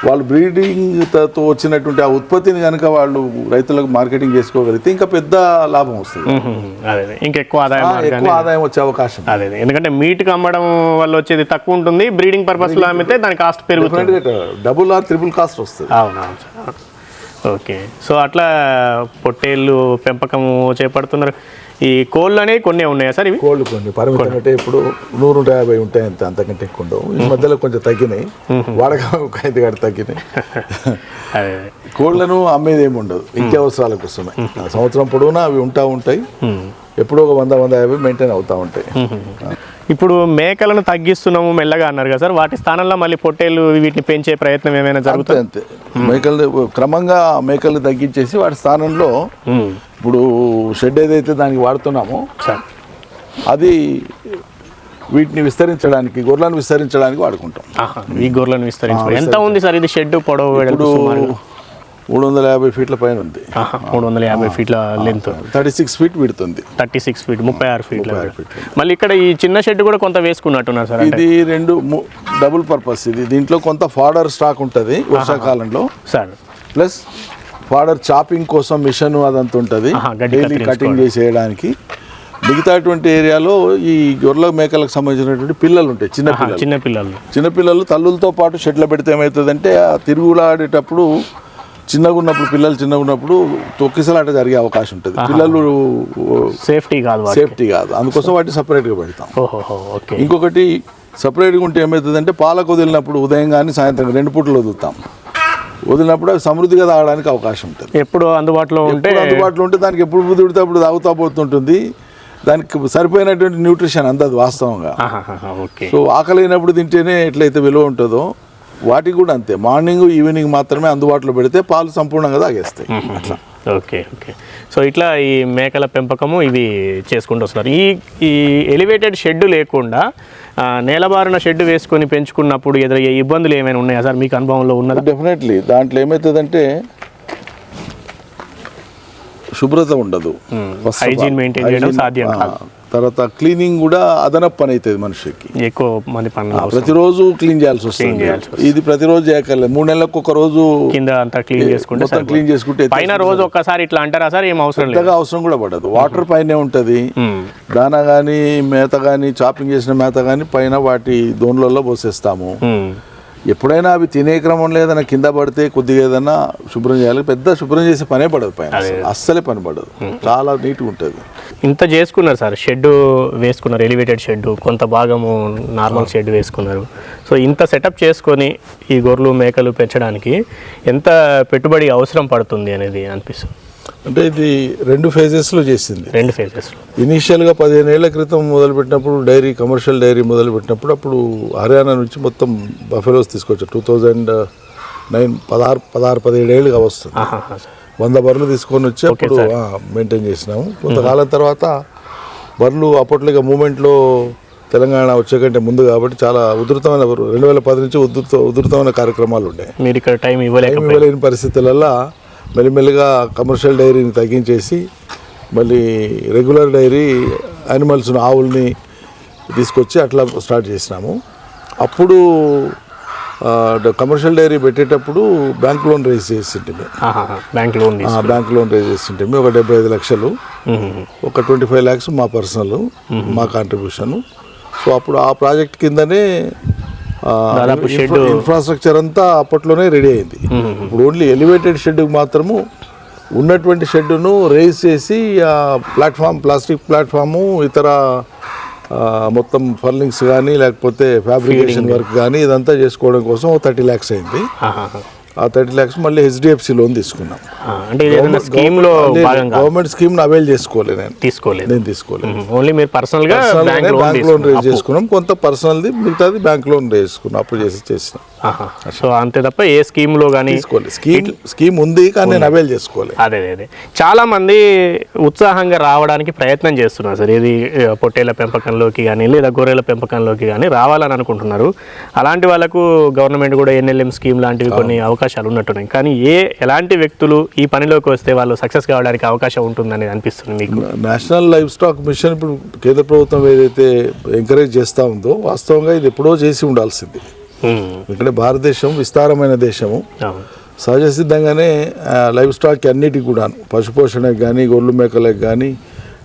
వాళ్ళు బ్రీడింగ్తో వచ్చినటువంటి ఆ ఉత్పత్తిని కనుక వాళ్ళు రైతులకు మార్కెటింగ్ చేసుకోగలిగితే ఇంకా పెద్ద లాభం వస్తుంది. ఇంకెక్కువ ఆదాయం వచ్చే అవకాశం. అదే ఎందుకంటే మీట్కి అమ్మడం వల్ల వచ్చేది తక్కువ ఉంటుంది, బ్రీడింగ్ పర్పస్లో అమ్మితే దాని కాస్ట్ పెరుగుతుంది, డబుల్ ఆర్ ట్రిపుల్ కాస్ట్ వస్తుంది. అవునవును. ఓకే, సో అట్లా పొట్టేళ్ళు పెంపకం చేపడుతున్నారు. ఈ కోళ్ళు అనేవి కొన్ని ఉన్నాయా సార్? ఇవి కోళ్ళు కొన్ని పరిమితం అంటే ఇప్పుడు 150 ఉంటాయి, అంతే, అంతకంటే ఎక్కువ ఉండవు. ఈ మధ్యలో కొంచెం తగ్గినాయి, వాడక ఒక 5 గంటలు తగ్గినాయి. కోళ్లను అమ్మేది ఏమి ఉండదు, నిత్యావసరాల కోసమే. సంవత్సరం పొడవునా అవి ఉంటాయి, ఎప్పుడో ఒక 100-150 మెయింటైన్ అవుతూ ఉంటాయి. ఇప్పుడు మేకలను తగ్గిస్తున్నాము మెల్లగా అన్నారు కదా సార్, వాటి స్థానంలో మళ్ళీ పొట్టేళ్ళు వీటిని పెంచే ప్రయత్నం ఏమైనా జరుగుతుంది? అంతే, మేకలు క్రమంగా మేకలు తగ్గించేసి వాటి స్థానంలో ఇప్పుడు షెడ్ ఏదైతే దానికి వాడుతున్నామో అది వీటిని విస్తరించడానికి, గొర్రెలను విస్తరించడానికి వాడుకుంటాం. ఈ గొర్రెలను విస్తరించడం ఎంత ఉంది సార్? ఇది షెడ్ పొడవు 350 ఫీట్ల పైన ఉంది. 350 ఫీట్ల లెంత్, 36 ఫీట్ విడుతుంది. 36 ఫీట్, 36 ఫీట్ల. మళ్ళీ ఇక్కడ ఈ చిన్న షెడ్ కూడా కొంత వేసుకున్నట్టున్నారు సార్. ఇది డబుల్ పర్పస్. ఇది దీంట్లో కొంత ఫాడర్ స్టాక్ ఉంటుంది వర్షాకాలంలో సార్, ప్లస్ ఫాడర్ చాపింగ్ కోసం మిషన్ అదంతా ఉంటుంది, డైలీ కటింగ్ చేసేయడానికి. మిగతాటువంటి ఏరియాలో ఈ గొర్రెల మేకలకు సంబంధించినటువంటి పిల్లలు ఉంటాయి, చిన్నపిల్లలు తల్లులతో పాటు షెడ్లో పెడితే ఏమవుతుందంటే ఆ తిరుగులాడేటప్పుడు చిన్నగా ఉన్నప్పుడు తొక్కిసలాట జరిగే అవకాశం ఉంటుంది. పిల్లలు సేఫ్టీ కాదు, అందుకోసం వాటిని సపరేట్గా పెడతాం. ఇంకొకటి సపరేట్గా ఉంటే ఏమవుతుందంటే పాలకు వదిలినప్పుడు ఉదయం కానీ సాయంత్రం 2 పూటలు వదిలినప్పుడు అవి సమృద్ధిగా తాగడానికి అవకాశం ఉంటుంది. ఎప్పుడు అందుబాటులో ఉంటే దానికి ఎప్పుడు బుద్ధి అప్పుడు తాగుతా పోతుంటుంది. దానికి సరిపోయినటువంటి న్యూట్రిషన్ అందదు వాస్తవంగా. సో ఆకలి అయినప్పుడు తింటేనే ఎట్లయితే విలువ ఉంటుందో వాటికి కూడా అంతే, మార్నింగ్ ఈవినింగ్ మాత్రమే అందుబాటులో పెడితే పాలు సంపూర్ణంగా తాగేస్తాయి. అట్లా. ఓకే. సో ఇట్లా ఈ మేకల పెంపకము ఇవి చేసుకుంటూ వస్తున్నారు. ఈ ఎలివేటెడ్ షెడ్ లేకుండా నేలబారిన షెడ్ వేసుకొని పెంచుకున్నప్పుడు ఎదురయ్యే ఇబ్బందులు ఏమైనా ఉన్నాయా సార్ మీకు అనుభవంలో ఉన్నది? డెఫినెట్లీ దాంట్లో ఏమవుతుందంటే శుభ్రత ఉండదు, హైజీన్ మెయింటైన్ చేయడం సాధ్యం కాదు. తర్వాత క్లీనింగ్ కూడా అదనపు పని అవుతుంది మనిషికి, ఎక్కువ మంది పనులు ప్రతిరోజు క్లీన్ చేయాల్సి వస్తుంది. ఇది ప్రతిరోజు చేయక్కర్లేదు, 3 నెలలకు ఒక రోజు కింద అంతా క్లీన్ చేసుకుంటే పైన రోజు ఒక్కసారి ఇట్లా అంటారా సార్? ఏం అవసరం కూడా పడదు. వాటర్ పైనే ఉంటుంది, దానా కానీ మేత కానీ చాపింగ్ చేసిన మేత కానీ పైన వాటి దోన్లలో పోసేస్తాము. ఎప్పుడైనా అవి తినే క్రమంలో ఏదైనా కింద పడితే కొద్దిగా ఏదైనా శుభ్రం చేయాలి, పెద్ద శుభ్రం చేసే పనే పడదు పైన, అస్సలే పని పడదు, చాలా నీట్గా ఉంటుంది. ఇంత చేసుకున్నారు సార్, షెడ్ వేసుకున్నారు, ఎలివేటెడ్ షెడ్, కొంత భాగము నార్మల్ షెడ్ వేసుకున్నారు. సో ఇంత సెటప్ చేసుకొని ఈ గొర్రెలు మేకలు పెంచడానికి ఎంత పెట్టుబడి అవసరం పడుతుంది అనేది అనిపిస్తుంది? అంటే ఇది 2 ఫేజెస్లో చేసింది. 2 ఫేజెస్లో ఇనీషియల్గా 15 ఏళ్ల క్రితం మొదలుపెట్టినప్పుడు కమర్షియల్ డైరీ మొదలుపెట్టినప్పుడు అప్పుడు హర్యానా నుంచి మొత్తం బఫెలోస్ తీసుకొచ్చారు. 2009 16-17 ఏళ్ళుగా వస్తుంది. 100 బర్రెలు తీసుకొని వచ్చి అప్పుడు మెయింటైన్ చేసినాము. కొంతకాలం తర్వాత బర్రెలు అప్పట్లో మూమెంట్లో తెలంగాణ వచ్చే కంటే ముందు కాబట్టి చాలా ఉధృతమైన 2010 నుంచి ఉధృతమైన కార్యక్రమాలు ఉన్నాయి. మీరు ఇక్కడ టైం ఇవ్వలేని పరిస్థితులలో మెల్లిమెల్లిగా కమర్షియల్ డైరీని తగ్గించేసి మళ్ళీ రెగ్యులర్ డైరీ యానిమల్స్ ఆవుల్ని తీసుకొచ్చి అట్లా స్టార్ట్ చేసినాము. అప్పుడు కమర్షియల్ డైరీ పెట్టేటప్పుడు బ్యాంక్ లోన్ రేజ్ చేసింటే బ్యాంక్ లోన్ రేజ్ చేసింటే ఒక 75 లక్షలు, ఒక 25 lakhs మా పర్సనల్, మా కాంట్రిబ్యూషన్. సో అప్పుడు ఆ ప్రాజెక్ట్ కిందనే ఇన్ఫ్రాస్ట్రక్చర్ అంతా అప్పట్లోనే రెడీ అయింది. ఇప్పుడు ఓన్లీ ఎలివేటెడ్ షెడ్కి మాత్రము ఉన్నటువంటి షెడ్ను రేజ్ చేసి ఆ ప్లాస్టిక్ ప్లాట్ఫాము, ఇతర మొత్తం ఫర్నింగ్స్ కానీ లేకపోతే ఫ్యాబ్రికేషన్ వర్క్ కానీ ఇదంతా చేసుకోవడం కోసం 30 lakhs అయింది. ఆ 30 lakhs మళ్ళీ HDFC లోన్ తీసుకున్నాం. అంటే ఏదైనా స్కీమ్లో భాగంగా గవర్నమెంట్ స్కీమ్ అవైల్ చేసుకోలేదు, నేను తీసుకోలేదు. ఓన్లీ మీరు పర్సనల్గా బ్యాంక్ లోన్ రేజ్ చేసుకున్నాం, కొంత పర్సనల్ది, మిగతాది బ్యాంక్ లోన్ రేజ్ చేసుకున్నాం, అప్పు చేసినాం. సో అంతే తప్ప ఏ స్కీమ్లో కానీ స్కీమ్ ఉంది కానీ నేను అవైల్ చేసుకోలేదు. అదే చాలా మంది ఉత్సాహంగా రావడానికి ప్రయత్నం చేస్తున్నారు సార్, ఇది పొట్టేళ్ల పెంపకంలోకి కానీ లేదా గొర్రెల పెంపకంలోకి కానీ రావాలని అనుకుంటున్నారు. అలాంటి వాళ్ళకు గవర్నమెంట్ కూడా NLM స్కీమ్ లాంటివి కొన్ని అవకాశాలు ఉన్నట్టున్నాయి. కానీ ఎలాంటి వ్యక్తులు ఈ పనిలోకి వస్తే వాళ్ళు సక్సెస్ కావడానికి అవకాశం ఉంటుందని అనిపిస్తుంది మీకు? నేషనల్ లైవ్ స్టాక్ మిషన్ ఇప్పుడు కేంద్ర ప్రభుత్వం ఏదైతే ఎంకరేజ్ చేస్తూ ఉందో, వాస్తవంగా ఇది ఎప్పుడో చేసి ఉండాల్సింది. ఇక్కడ భారతదేశం విస్తారమైన దేశము, సహజ సిద్ధంగానే లైవ్ స్టాక్ అన్నిటికి కూడా, పశుపోషణకు కానీ, గొర్రెలు మేకలకు కానీ,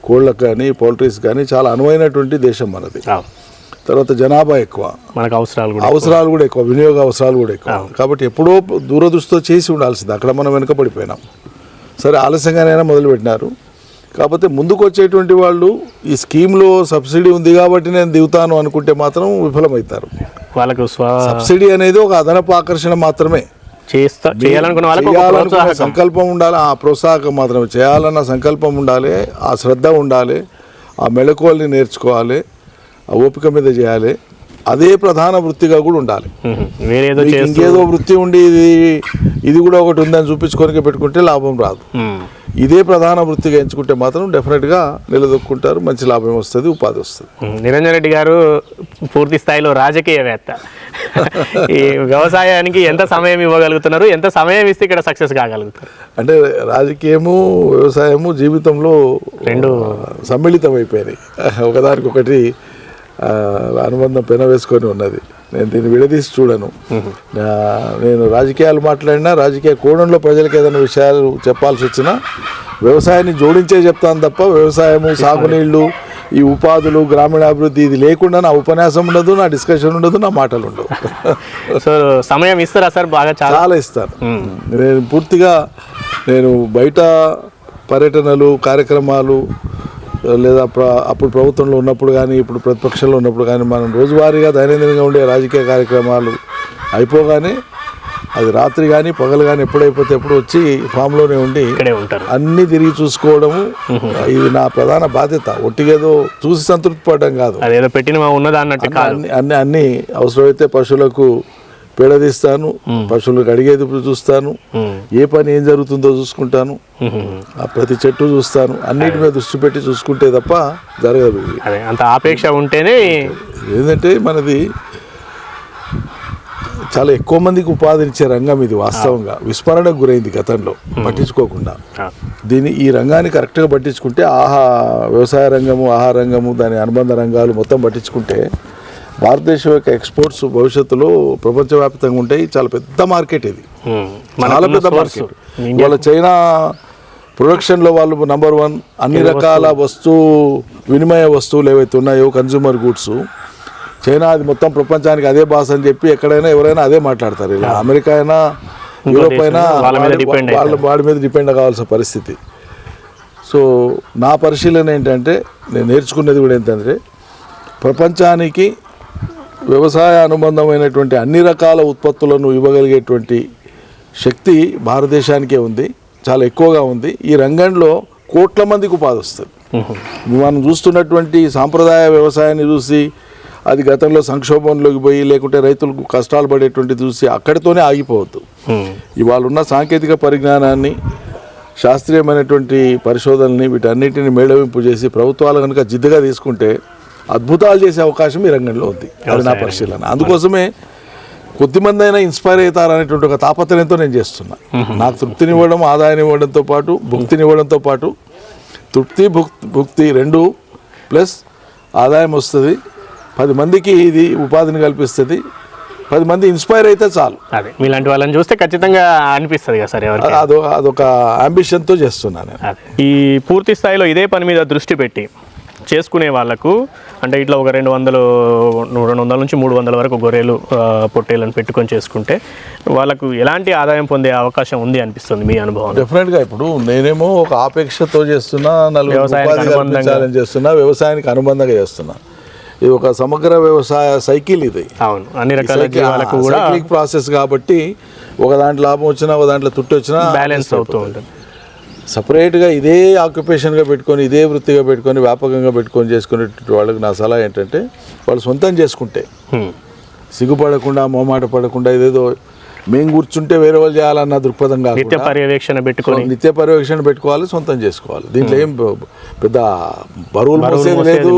కోళ్ళకు కానీ, పౌల్ట్రీస్ కానీ చాలా అనువైనటువంటి దేశం మనది. తర్వాత జనాభా ఎక్కువ, మనకు అవసరాలు కూడా ఎక్కువ, వినియోగ అవసరాలు కూడా ఎక్కువ. కాబట్టి ఎప్పుడో దూరదృష్టితో చేసి ఉండాల్సింది, అక్కడ మనం వెనుకబడిపోయినాం. సరే, ఆలస్యంగానైనా మొదలుపెట్టినారు. కాకపోతే ముందుకు వచ్చేటువంటి వాళ్ళు ఈ స్కీమ్లో సబ్సిడీ ఉంది కాబట్టి నేను దిగుతాను అనుకుంటే మాత్రం విఫలమవుతారు. వాళ్ళకు సబ్సిడీ అనేది ఒక అదనపు ఆకర్షణ మాత్రమే. చేయాలనుకున్న సంకల్పం ఉండాలి, ఆ ప్రోత్సాహకం మాత్రమే. చేయాలన్న సంకల్పం ఉండాలి, ఆ శ్రద్ధ ఉండాలి, ఆ మెళకువల్ని నేర్చుకోవాలి, ఆ ఓపిక మీద చేయాలి. అదే ప్రధాన వృత్తిగా కూడా ఉండాలి. ఇంకేదో వృత్తి ఉండి ఇది కూడా ఒకటి ఉందని చూపించుకోనికి పెట్టుకుంటే లాభం రాదు. ఇదే ప్రధాన వృత్తిగా ఎంచుకుంటే మాత్రం డెఫినెట్గా నిలదొక్కుంటారు, మంచి లాభం వస్తుంది, ఉపాధి వస్తుంది. నిరంజన్ రెడ్డి గారు పూర్తి స్థాయిలో రాజకీయవేత్త. ఈ వ్యవసాయానికి ఎంత సమయం ఇవ్వగలుగుతున్నారు, ఎంత సమయం ఇస్తే ఇక్కడ సక్సెస్ కాగలుగుతారు? అంటే రాజకీయము, వ్యవసాయము జీవితంలో రెండు సమ్మిళితం అయిపోయినాయి, ఒకదానికొకటి అనుబంధం పెనవేసుకొని ఉన్నది. నేను దీన్ని విడదీసి చూడను. నేను రాజకీయాలు మాట్లాడినా, రాజకీయ కోణంలో ప్రజలకు ఏదైనా విషయాలు చెప్పాల్సి వచ్చినా వ్యవసాయాన్ని జోడించే చెప్తాను తప్ప, వ్యవసాయము, సాగునీళ్ళు, ఈ ఉపాధులు, గ్రామీణాభివృద్ధి ఇది లేకుండా నా ఉపన్యాసం ఉండదు, నా డిస్కషన్ ఉండదు, నా మాటలు ఉండవు. సో సమయం ఇస్తారా సార్? బాగా చాలా ఇస్తాను. నేను పూర్తిగా బయట పర్యటనలు, కార్యక్రమాలు, లేదా అప్పుడు ప్రభుత్వంలో ఉన్నప్పుడు కానీ, ఇప్పుడు ప్రతిపక్షంలో ఉన్నప్పుడు కానీ, మనం రోజువారీగా దైనందినంగా ఉండే రాజకీయ కార్యక్రమాలు అయిపోగానే అది రాత్రి కానీ పగలు కానీ ఎప్పుడైపోతే ఎప్పుడు వచ్చి ఫామ్లోనే ఉండి అన్నీ తిరిగి చూసుకోవడము, ఇది నా ప్రధాన బాధ్యత. ఒట్టిగేదో చూసి సంతృప్తి పడడం కాదు, అన్ని అవసరమైతే పశువులకు పేడ తీస్తాను, పశువులకు అడిగేది చూస్తాను, ఏ పని ఏం జరుగుతుందో చూసుకుంటాను, ప్రతి చెట్టు చూస్తాను, అన్నిటి మీద దృష్టి పెట్టి చూసుకుంటే తప్ప జరగదు. అంత ఆపేక్ష ఉంటేనే. ఏంటంటే మనది చాలా ఎక్కువ మందికి ఉపాధినిచ్చే రంగం ఇది. వాస్తవంగా విస్మరణకు గురైంది గతంలో, పట్టించుకోకుండా. ఈ రంగాన్ని కరెక్ట్గా పట్టించుకుంటే, వ్యవసాయ రంగము, ఆహార రంగము, దాని అనుబంధ రంగాలు మొత్తం పట్టించుకుంటే భారతదేశం యొక్క ఎక్స్పోర్ట్స్ భవిష్యత్తులో ప్రపంచవ్యాప్తంగా ఉంటాయి. చాలా పెద్ద మార్కెట్ ఇది, చాలా పెద్ద మార్కెట్. వాళ్ళ చైనా ప్రొడక్షన్లో వాళ్ళు నంబర్ 1. అన్ని రకాల వినిమయ వస్తువులు ఏవైతే ఉన్నాయో, కన్జ్యూమర్ గూడ్స్, చైనా అది మొత్తం ప్రపంచానికి అదే భాష అని చెప్పి ఎక్కడైనా ఎవరైనా అదే మాట్లాడతారు. ఇలా అమెరికా అయినా, యూరోప్ అయినా వాడి మీద డిపెండ్ కావాల్సిన పరిస్థితి. సో నా పరిశీలన ఏంటంటే, నేను నేర్చుకునేది కూడా ఏంటంటే, ప్రపంచానికి వ్యవసాయ అనుబంధమైనటువంటి అన్ని రకాల ఉత్పత్తులను ఇవ్వగలిగేటువంటి శక్తి భారతదేశానికే ఉంది, చాలా ఎక్కువగా ఉంది. ఈ రంగంలో కోట్ల మందికి ఉపాధి వస్తుంది. మనం చూస్తున్నటువంటి సాంప్రదాయ వ్యవసాయాన్ని చూసి అది గతంలో సంక్షోభంలోకి పోయి, లేకుంటే రైతులకు కష్టాలు పడేటువంటి చూసి అక్కడితోనే ఆగిపోవద్దు. ఇవాళ ఉన్న సాంకేతిక పరిజ్ఞానాన్ని, శాస్త్రీయమైనటువంటి పరిశోధనల్ని, వీటన్నిటిని మేళవింపు చేసి ప్రభుత్వాలు కనుక జిద్దుగా తీసుకుంటే అద్భుతాలు చేసే అవకాశం ఈ రంగంలో ఉంది. అది నా పరిశీలన. అందుకోసమే కొద్దిమంది అయినా ఇన్స్పైర్ అవుతారు అనేటువంటి ఒక తాపత్రయంతో నేను చేస్తున్నా. నాకు తృప్తినివ్వడం, ఆదాయాన్ని ఇవ్వడంతో పాటు, భుక్తినివ్వడంతో పాటు, తృప్తి భుక్తి 2 ప్లస్ ఆదాయం వస్తుంది, 10 మందికి ఇది ఉపాధిని కల్పిస్తుంది, 10 మంది ఇన్స్పైర్ అయితే చాలు. అదే మీలాంటి వాళ్ళని చూస్తే ఖచ్చితంగా అనిపిస్తుంది కదా సార్. అదొక అంబిషన్తో చేస్తున్నాను. ఈ పూర్తి స్థాయిలో ఇదే పని మీద దృష్టి పెట్టి చేసుకునే వాళ్ళకు, అంటే ఇట్లా ఒక 200 నుంచి 300 వరకు గొర్రెలు, పొట్టేలను పెట్టుకొని చేసుకుంటే వాళ్ళకు ఎలాంటి ఆదాయం పొందే అవకాశం ఉంది అనిపిస్తుంది మీ అనుభవం? డెఫినెట్గా. ఇప్పుడు నేనేమో ఒక ఆపేక్షతో చేస్తున్నా, వ్యవసాయానికి అనుబంధంగా చేస్తున్నా. ఇది ఒక సమగ్ర వ్యవసాయ సైకిల్ ఇది. అవును, అన్ని రకాల జీవాలకు కూడా సైక్లిక్ ప్రాసెస్ కాబట్టి ఒక దాంట్లో లాభం వచ్చినా ఒక దాంట్లో తుట్టి వచ్చినా బ్యాలెన్స్ అవుతూ ఉంటుంది. సపరేట్గా ఇదే ఆక్యుపేషన్గా పెట్టుకొని ఇదే వృత్తిగా పెట్టుకొని వ్యాపకంగా పెట్టుకొని చేసుకునేటువంటి వాళ్ళకి నా సలహా ఏంటంటే వాళ్ళు సొంతం చేసుకుంటే సిగ్గుపడకుండా మొహమాట పడకుండా ఇదేదో మేము కూర్చుంటే వేరే వాళ్ళు చేయాలన్న దృక్పథం కాకుండా నిత్య పర్యవేక్షణ పెట్టుకోవాలి, సొంతం చేసుకోవాలి. దీంట్లో ఏం పెద్ద బరువులు మోసేది లేదు,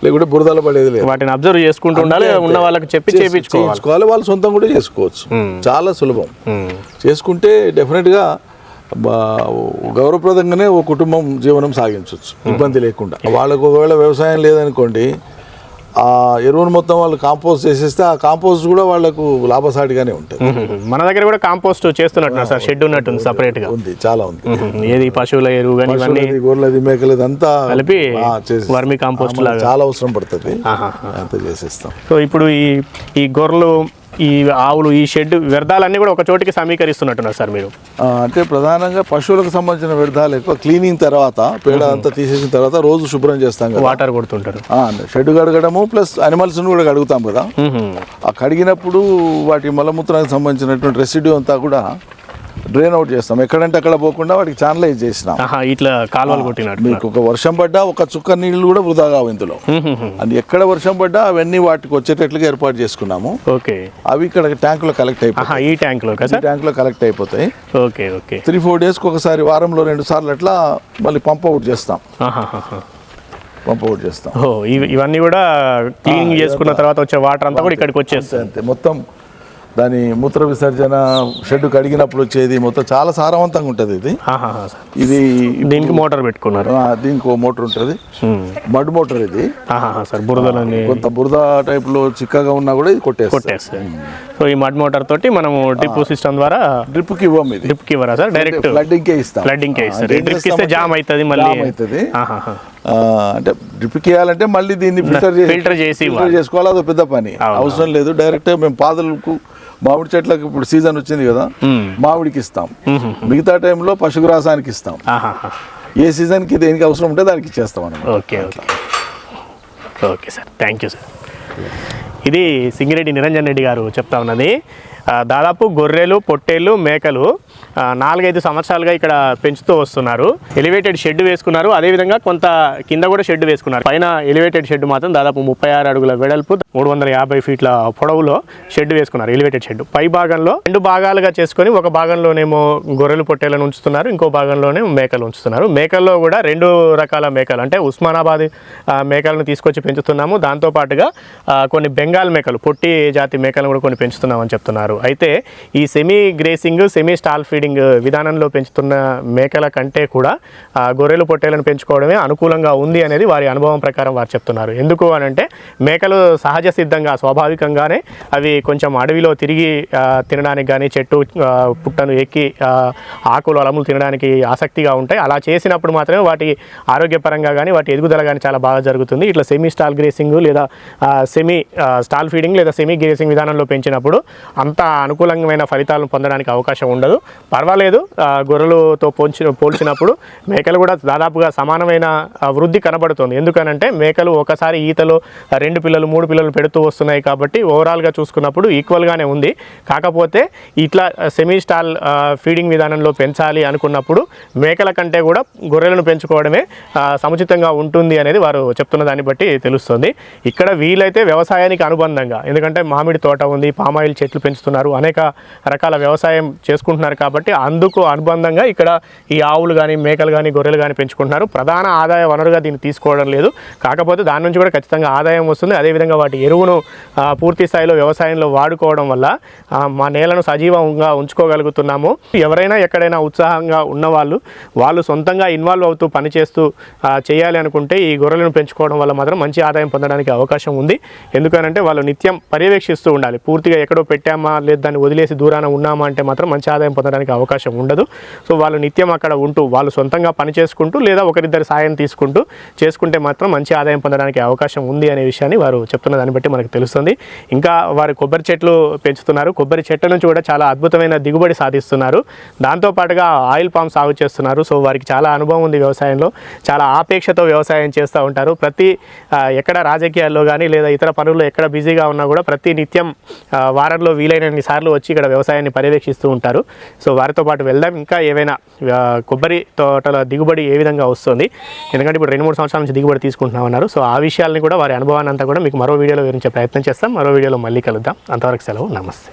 లేకుంటే బురదలు పడేది లేదు. వాటిని అబ్జర్వ్ చేసుకుంటూ ఉండాలి, ఉన్న వాళ్ళకి చెప్పి చేయించుకోవాలి. వాళ్ళు సొంతం కూడా చేసుకోవచ్చు, చాలా సులభం. చేసుకుంటే డెఫినెట్గా గౌరవప్రదంగానే ఓ కుటుంబం జీవనం సాగించవచ్చు ఇబ్బంది లేకుండా. వాళ్ళకు ఒకవేళ వ్యవసాయం లేదనుకోండి, ఆ ఎరువును మొత్తం వాళ్ళు కాంపోస్ట్ చేసేస్తే ఆ కాంపోస్ట్ కూడా వాళ్ళకు లాభసాటిగానే ఉంటుంది. మన దగ్గర కూడా కాంపోస్ట్ చేస్తున్నట్టు సార్, షెడ్ ఉన్నట్టుంది సపరేట్గా ఉంది, చాలా ఉంది. ఏది పశువుల ఎరువు కానీ ఇవన్నీ గొర్రెలది మేకలది అంతా కలిపి వర్మి కాంపోస్ట్ లాగా చాలా అవసరం పడుతుంది, అంత చేసేస్తాం. సో ఇప్పుడు ఈ గొర్రెలు, ఈ ఆవులు, ఈ షెడ్ వ్యర్థాలన్నీ కూడా ఒక చోటికి సమీకరిస్తున్నట్టున్నారు సార్ మీరు? అంటే ప్రధానంగా పశువులకు సంబంధించిన వ్యర్థాలు ఎక్కువ క్లీనింగ్ తర్వాత, పేడ అంతా తీసేసిన తర్వాత రోజు శుభ్రం చేస్తాం కదా, వాటర్ కొడుతుంటారు. షెడ్ కడగడము ప్లస్ అనిమల్స్ని కూడా కడుగుతాం కదా. ఆ కడిగినప్పుడు వాటి మలమూత్రానికి సంబంధించినటువంటి రెసిడ్యూ అంతా కూడా డ్రైన్ అవుట్ చేస్తాం, ఎక్కడంటే అక్కడ పోకుండా వాటికి ఛానలైజ్ చేసినాం. ఇట్లా కాలువలు కొట్టినట్టు. మీకు ఒక వర్షం పడ్డా ఒక చుక్క నీళ్ళు కూడా వృధా కావు ఇందులో. అది ఎక్కడ వర్షం పడ్డా అవన్నీ వాటికి వచ్చేటట్లుగా ఏర్పాటు చేసుకున్నాము. ఓకే, అవి ఇక్కడ ట్యాంకులో కలెక్ట్ అయిపోతాయి. ఈ ట్యాంకులో కలెక్ట్ అయిపోతాయి. Okay okay. 3-4 డేస్కి ఒకసారి, వారంలో 2 సార్లు అట్లా మళ్ళీ పంప్ అవుట్ చేస్తాం. ఇవన్నీ కూడా క్లీనింగ్ చేసుకున్న తర్వాత వచ్చే వాటర్ అంతా కూడా ఇక్కడికి వచ్చేస్తాయి. అంతే, మొత్తం దాని మూత్ర విసర్జన షెడ్ కడిగినప్పుడు వచ్చేది మొత్తం చాలా సారవంతంగా ఉంటుంది. ఇది దీనికి మోటార్ పెట్టుకున్నారు, దీనికి ఒక మోటార్ ఉంటుంది, మడ్ మోటార్ ఇది. బురదలని కొంత బురద టైప్ లో చిక్కగా ఉన్నా కూడా ఇది కొట్టేస్తుంది. సో ఈ మడ్ మోటార్ తోటి మనము డ్రిప్ సిస్టమ్ ద్వారా డ్రిప్ కి ఇవ్వం, ఇది డ్రిప్ కి ఇవ్వరా సార్? డైరెక్ట్ ఫ్లడ్డింగ్ కే ఇస్తాం. డ్రిప్ ఇస్తే జామ్ అవుతుంది, మళ్ళీ అవుతుంది. అంటే డ్రిప్ కి ఇవ్వాలంటే మళ్ళీ దీన్ని ఫిల్టర్ చేసుకోవాలి, అదో పెద్ద పని, అవసరం లేదు. డైరెక్ట్ మేము పాదులకు, మామిడి చెట్లకు ఇప్పుడు సీజన్ వచ్చింది కదా, మామిడికి ఇస్తాం. మిగతా టైంలో పశుగ్రాసానికి ఇస్తాం. ఏ సీజన్కి దేనికి అవసరం ఉంటే దానికి ఇచ్చేస్తాం అన్నమాట. Okay okay sir, thank you sir. ఇది సింగిరెడ్డి నిరంజన్ రెడ్డి గారు చెప్తా ఉన్నది. దాదాపు గొర్రెలు, పొట్టేళ్ళు, మేకలు 4-5 సంవత్సరాలుగా ఇక్కడ పెంచుతూ వస్తున్నారు. ఎలివేటెడ్ షెడ్ వేసుకున్నారు, అదేవిధంగా కొంత కింద కూడా షెడ్ వేసుకున్నారు. పైన ఎలివేటెడ్ షెడ్ మాత్రం దాదాపు 36 అడుగుల వెడల్పు, 350 ఫీట్ల పొడవులో షెడ్ వేసుకున్నారు, ఎలివేటెడ్ షెడ్. పై భాగంలో 2 భాగాలుగా చేసుకొని, ఒక భాగంలోనేమో గొర్రెలు, పొట్టేళ్ళను ఉంచుతున్నారు, ఇంకో భాగంలోనే మేకలు ఉంచుతున్నారు. మేకల్లో కూడా 2 రకాల మేకలు, అంటే ఉస్మానాబాద్ మేకలను తీసుకొచ్చి పెంచుతున్నాము. దాంతోపాటుగా కొన్ని బెంగాల్ మేకలు, పొట్టి జాతి మేకలను కూడా కొన్ని పెంచుతున్నామని చెప్తున్నారు. అయితే ఈ semi gracing, semi stall feeding విధానంలో పెంచుతున్న మేకల కంటే కూడా గొర్రెలు, పొట్టేలను పెంచుకోవడమే అనుకూలంగా ఉంది అనేది వారి అనుభవం ప్రకారం వారు చెప్తున్నారు. ఎందుకు అని అంటే మేకలు సహజ సిద్ధంగా, స్వాభావికంగానే అవి కొంచెం అడవిలో తిరిగి తినడానికి కానీ, చెట్టు పుట్టను ఎక్కి ఆకులు, అలములు తినడానికి ఆసక్తిగా ఉంటాయి. అలా చేసినప్పుడు మాత్రమే వాటి ఆరోగ్యపరంగా కానీ, వాటి ఎదుగుదల కానీ చాలా బాగా జరుగుతుంది. ఇట్లా సెమీ స్టాల్ గ్రేసింగ్ లేదా సెమీ స్టాల్ ఫీడింగ్ లేదా సెమీ గ్రేసింగ్ విధానంలో పెంచినప్పుడు అంత అనుకూలమైన ఫలితాలను పొందడానికి అవకాశం ఉండదు. పర్వాలేదు, గొర్రెలతో పోల్చినప్పుడు మేకలు కూడా దాదాపుగా సమానమైన వృద్ధి కనబడుతుంది. ఎందుకనంటే మేకలు ఒకసారి ఈతలో 2 పిల్లలు 3 పిల్లలు పెడుతూ వస్తున్నాయి కాబట్టి ఓవరాల్గా చూసుకున్నప్పుడు ఈక్వల్గానే ఉంది. కాకపోతే ఇట్లా సెమీ స్టాల్ ఫీడింగ్ విధానంలో పెంచాలి అనుకున్నప్పుడు మేకల కంటే కూడా గొర్రెలను పెంచుకోవడమే సముచితంగా ఉంటుంది అనేది వారు చెప్తున్న దాన్ని బట్టి తెలుస్తుంది. ఇక్కడ వీలైతే వ్యవసాయానికి అనుబంధంగా, ఎందుకంటే మామిడి తోట ఉంది, పామాయిల్ చెట్లు పెంచుతున్నారు, అనేక రకాల వ్యవసాయం చేసుకుంటున్నారు కాబట్టి అందుకు అనుబంధంగా ఇక్కడ ఈ ఆవులు కానీ, మేకలు కానీ, గొర్రెలు కానీ పెంచుకుంటున్నారు. ప్రధాన ఆదాయ వనరుగా దీన్ని తీసుకోవడం లేదు, కాకపోతే దాని నుంచి కూడా ఖచ్చితంగా ఆదాయం వస్తుంది. అదేవిధంగా వాటి ఎరువును పూర్తి స్థాయిలో వ్యవసాయంలో వాడుకోవడం వల్ల మా నేలను సజీవంగా ఉంచుకోగలుగుతున్నాము. ఎవరైనా ఎక్కడైనా ఉత్సాహంగా ఉన్నవాళ్ళు, వాళ్ళు సొంతంగా ఇన్వాల్వ్ అవుతూ పనిచేస్తూ చేయాలి అనుకుంటే ఈ గొర్రెలను పెంచుకోవడం వల్ల మాత్రం మంచి ఆదాయం పొందడానికి అవకాశం ఉంది. ఎందుకనంటే వాళ్ళు నిత్యం పర్యవేక్షిస్తూ ఉండాలి. పూర్తిగా ఎక్కడో పెట్టామా లేదు దాన్ని వదిలేసి దూరాన ఉన్నామా అంటే మాత్రం మంచి ఆదాయం పొందడానికి అవకాశం ఉండదు. సో వాళ్ళు నిత్యం అక్కడ ఉంటూ వాళ్ళు సొంతంగా పని చేసుకుంటూ లేదా ఒకరిద్దరి సాయం తీసుకుంటూ చేసుకుంటే మాత్రం మంచి ఆదాయం పొందడానికి అవకాశం ఉంది అనే విషయాన్ని వారు చెప్తున్న దాన్ని బట్టి మనకు తెలుస్తుంది. ఇంకా వారు కొబ్బరి చెట్లు పెంచుతున్నారు. కొబ్బరి చెట్ల నుంచి కూడా చాలా అద్భుతమైన దిగుబడి సాధిస్తున్నారు. దాంతోపాటుగా ఆయిల్ పామ్ సాగు చేస్తున్నారు. సో వారికి చాలా అనుభవం ఉంది వ్యవసాయంలో, చాలా ఆపేక్షతో వ్యవసాయం చేస్తూ ఉంటారు. ప్రతి ఎక్కడ రాజకీయాల్లో కానీ లేదా ఇతర పనుల్లో ఎక్కడ బిజీగా ఉన్నా కూడా ప్రతి నిత్యం వారంలో వీలైనన్ని సార్లు వచ్చి ఇక్కడ వ్యవసాయాన్ని పర్యవేక్షిస్తూ ఉంటారు. సో వారితో పాటు వెళ్దాం. ఇంకా ఏవైనా కొబ్బరి తోటల దిగుబడి ఏ విధంగా వస్తుంది, ఎందుకంటే ఇప్పుడు 2-3 సంవత్సరాల నుంచి దిగుబడి తీసుకుంటున్నామన్నారు. సో ఆ విషయాలని కూడా వారి అనుభవాన్ని అంతా కూడా మీకు మరో వీడియోలో వివరించే ప్రయత్నం చేస్తాం. మరో వీడియోలో మళ్ళీ కలుద్దాం. అంతవరకు సెలవు. నమస్తే.